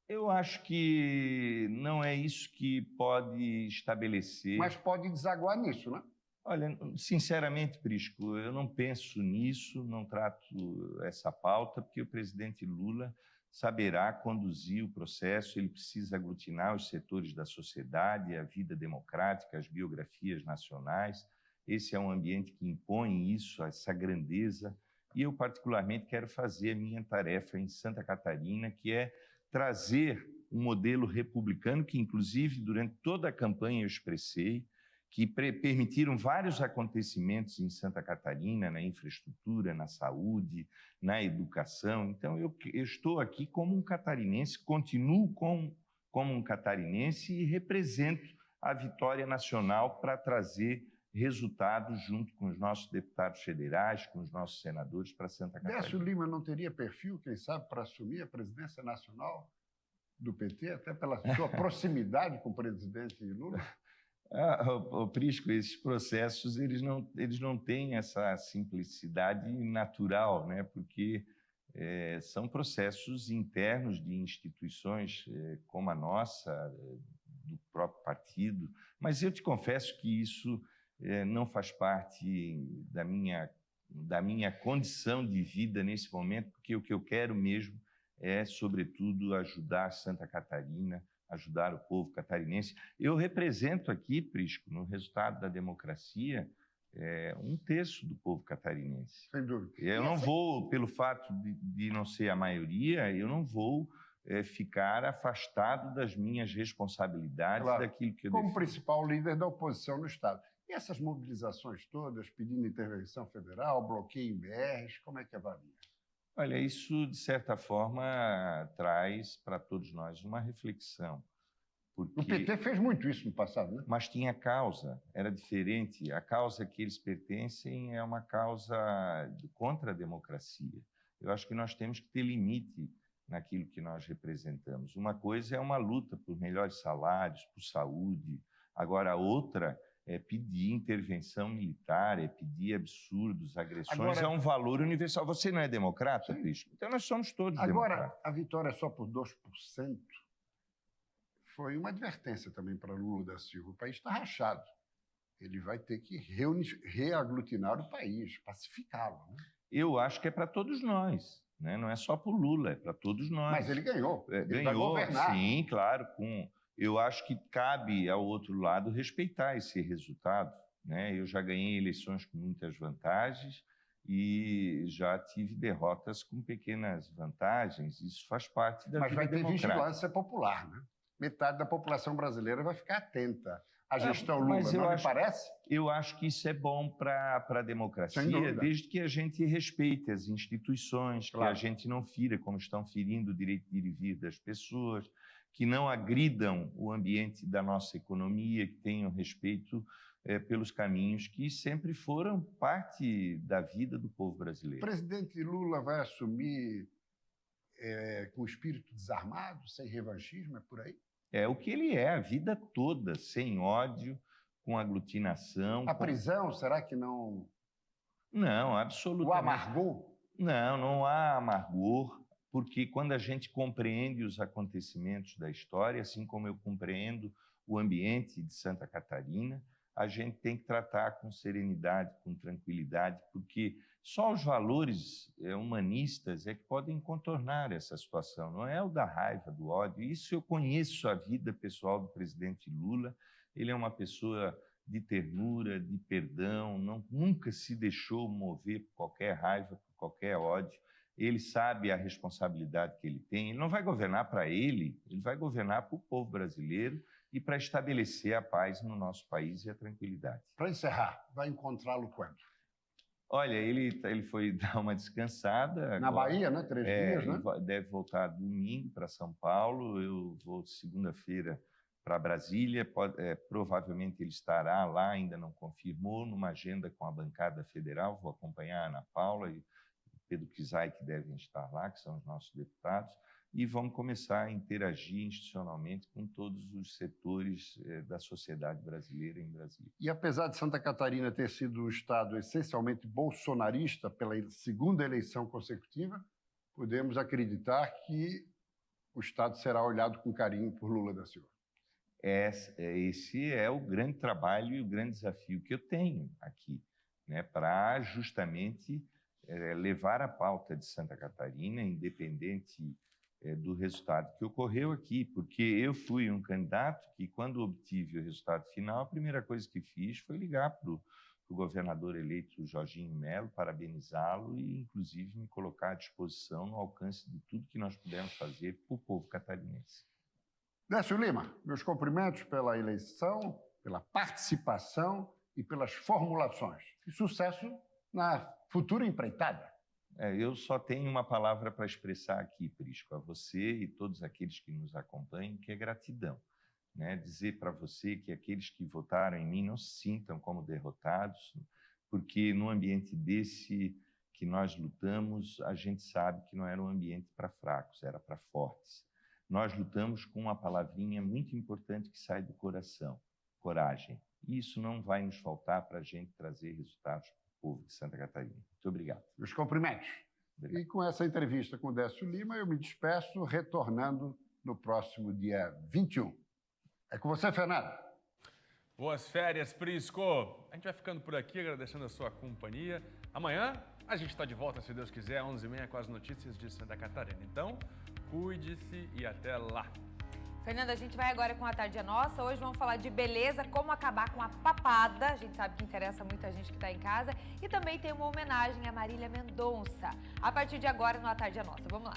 Eu acho que não é isso que pode estabelecer... Mas pode desaguar nisso, né? Olha, sinceramente, Prisco, eu não penso nisso, não trato essa pauta, porque o presidente Lula saberá conduzir o processo, ele precisa aglutinar os setores da sociedade, a vida democrática, as biografias nacionais. Esse é um ambiente que impõe isso, essa grandeza, e eu particularmente quero fazer a minha tarefa em Santa Catarina, que é trazer um modelo republicano, que inclusive durante toda a campanha eu expressei, que permitiram vários acontecimentos em Santa Catarina, na infraestrutura, na saúde, na educação. Então eu estou aqui como um catarinense, continuo como um catarinense e represento a vitória nacional para trazer resultados junto com os nossos deputados federais, com os nossos senadores para Santa Catarina. Décio Lima não teria perfil, quem sabe, para assumir a presidência nacional do PT, até pela sua proximidade com o presidente Lula? Prisco, esses processos eles não têm essa simplicidade natural, né? Porque são processos internos de instituições como a nossa, do próprio partido, mas eu te confesso que isso não faz parte da minha condição de vida nesse momento, porque o que eu quero mesmo é, sobretudo, ajudar Santa Catarina, ajudar o povo catarinense. Eu represento aqui, Prisco, no resultado da democracia, 1/3 do povo catarinense. Sem dúvida. Eu não vou, pelo fato de não ser a maioria, eu não vou ficar afastado das minhas responsabilidades, Claro, daquilo que eu como defendo. principal líder da oposição no Estado. E essas mobilizações todas, pedindo intervenção federal, bloqueio em BRs, como é que avalia? Olha, isso, de certa forma, traz para todos nós uma reflexão. Porque... O PT fez muito isso no passado, né? Mas tinha causa, era diferente. A causa que eles pertencem é uma causa contra a democracia. Eu acho que nós temos que ter limite naquilo que nós representamos. Uma coisa é uma luta por melhores salários, por saúde. Agora, a outra é pedir intervenção militar, é pedir absurdos, agressões. É um valor universal. Você não é democrata, Prisco? Então nós somos todos democratas. Agora, a vitória só por 2% foi uma advertência também para Lula da Silva. O país está rachado. Ele vai ter que reaglutinar o país, pacificá-lo. Né? Eu acho que é para todos nós. Né? Não é só para o Lula, é para todos nós. Mas ele ganhou. Ele vai Ganhou, governar. sim, claro. Eu acho que cabe ao outro lado respeitar esse resultado. Né? Eu já ganhei eleições com muitas vantagens e já tive derrotas com pequenas vantagens. Isso faz parte da Mas vida vai ter democrática. vigilância popular, né? Metade da população brasileira vai ficar atenta à gestão Lula, Mas não lhe parece? Eu acho que isso é bom para a Sem democracia, dúvida. desde que a gente respeite as instituições, Claro. que a gente não fira como estão ferindo o direito de ir e vir das pessoas, que não agridam o ambiente da nossa economia, que tenham respeito pelos caminhos que sempre foram parte da vida do povo O brasileiro. presidente Lula vai assumir com o espírito desarmado, sem revanchismo, é por aí? É o que ele é a vida toda, sem ódio, com aglutinação. A prisão, será que não... Não, absolutamente. O amargor? Não, não há amargor, porque quando a gente compreende os acontecimentos da história, assim como eu compreendo o ambiente de Santa Catarina, a gente tem que tratar com serenidade, com tranquilidade, porque só os valores humanistas é que podem contornar essa situação, não é o da raiva, do ódio. Isso eu conheço a vida pessoal do presidente Lula, ele é uma pessoa de ternura, de perdão, nunca se deixou mover por qualquer raiva, por qualquer ódio. Ele sabe a responsabilidade que ele tem. Ele não vai governar para ele vai governar para o povo brasileiro e para estabelecer a paz no nosso país e a tranquilidade. Para encerrar, vai encontrá-lo quando? Olha, ele foi dar uma descansada. Na agora. Bahia, né? 3 dias, né? Ele deve voltar domingo para São Paulo. Eu vou segunda-feira para Brasília. Provavelmente ele estará lá, ainda não confirmou, numa agenda com a bancada federal. Vou acompanhar a Ana Paula e Pedro Kizai, que devem estar lá, que são os nossos deputados. E vamos começar a interagir institucionalmente com todos os setores da sociedade brasileira em Brasília. E apesar de Santa Catarina ter sido um estado essencialmente bolsonarista pela segunda eleição consecutiva, podemos acreditar que o estado será olhado com carinho por Lula da Silva. Esse é o grande trabalho e o grande desafio que eu tenho aqui, né, para justamente levar a pauta de Santa Catarina, independente do resultado que ocorreu aqui, porque eu fui um candidato que, quando obtive o resultado final, a primeira coisa que fiz foi ligar para o governador eleito Jorginho Melo, parabenizá-lo e, inclusive, me colocar à disposição no alcance de tudo que nós pudermos fazer para o povo catarinense. Décio Lima, meus cumprimentos pela eleição, pela participação e pelas formulações. E sucesso na futura empreitada. Eu só tenho uma palavra para expressar aqui, Prisco, a você e todos aqueles que nos acompanham, que é gratidão. Né? Dizer para você que aqueles que votaram em mim não se sintam como derrotados, porque no ambiente desse que nós lutamos, a gente sabe que não era um ambiente para fracos, era para fortes. Nós lutamos com uma palavrinha muito importante que sai do coração, coragem. E isso não vai nos faltar para a gente trazer resultados para o povo de Santa Catarina. Muito obrigado. Meus cumprimentos. Obrigado. E com essa entrevista com o Décio Lima, eu me despeço, retornando no próximo dia 21. É com você, Fernando. Boas férias, Prisco. A gente vai ficando por aqui, agradecendo a sua companhia. Amanhã a gente está de volta, se Deus quiser, às 11h30 com as notícias de Santa Catarina. Então, cuide-se e até lá. Fernanda, a gente vai agora com a Tarde é Nossa. Hoje vamos falar de beleza, como acabar com a papada. A gente sabe que interessa muita gente que está em casa. E também tem uma homenagem a Marília Mendonça. A partir de agora no A Tarde é Nossa. Vamos lá.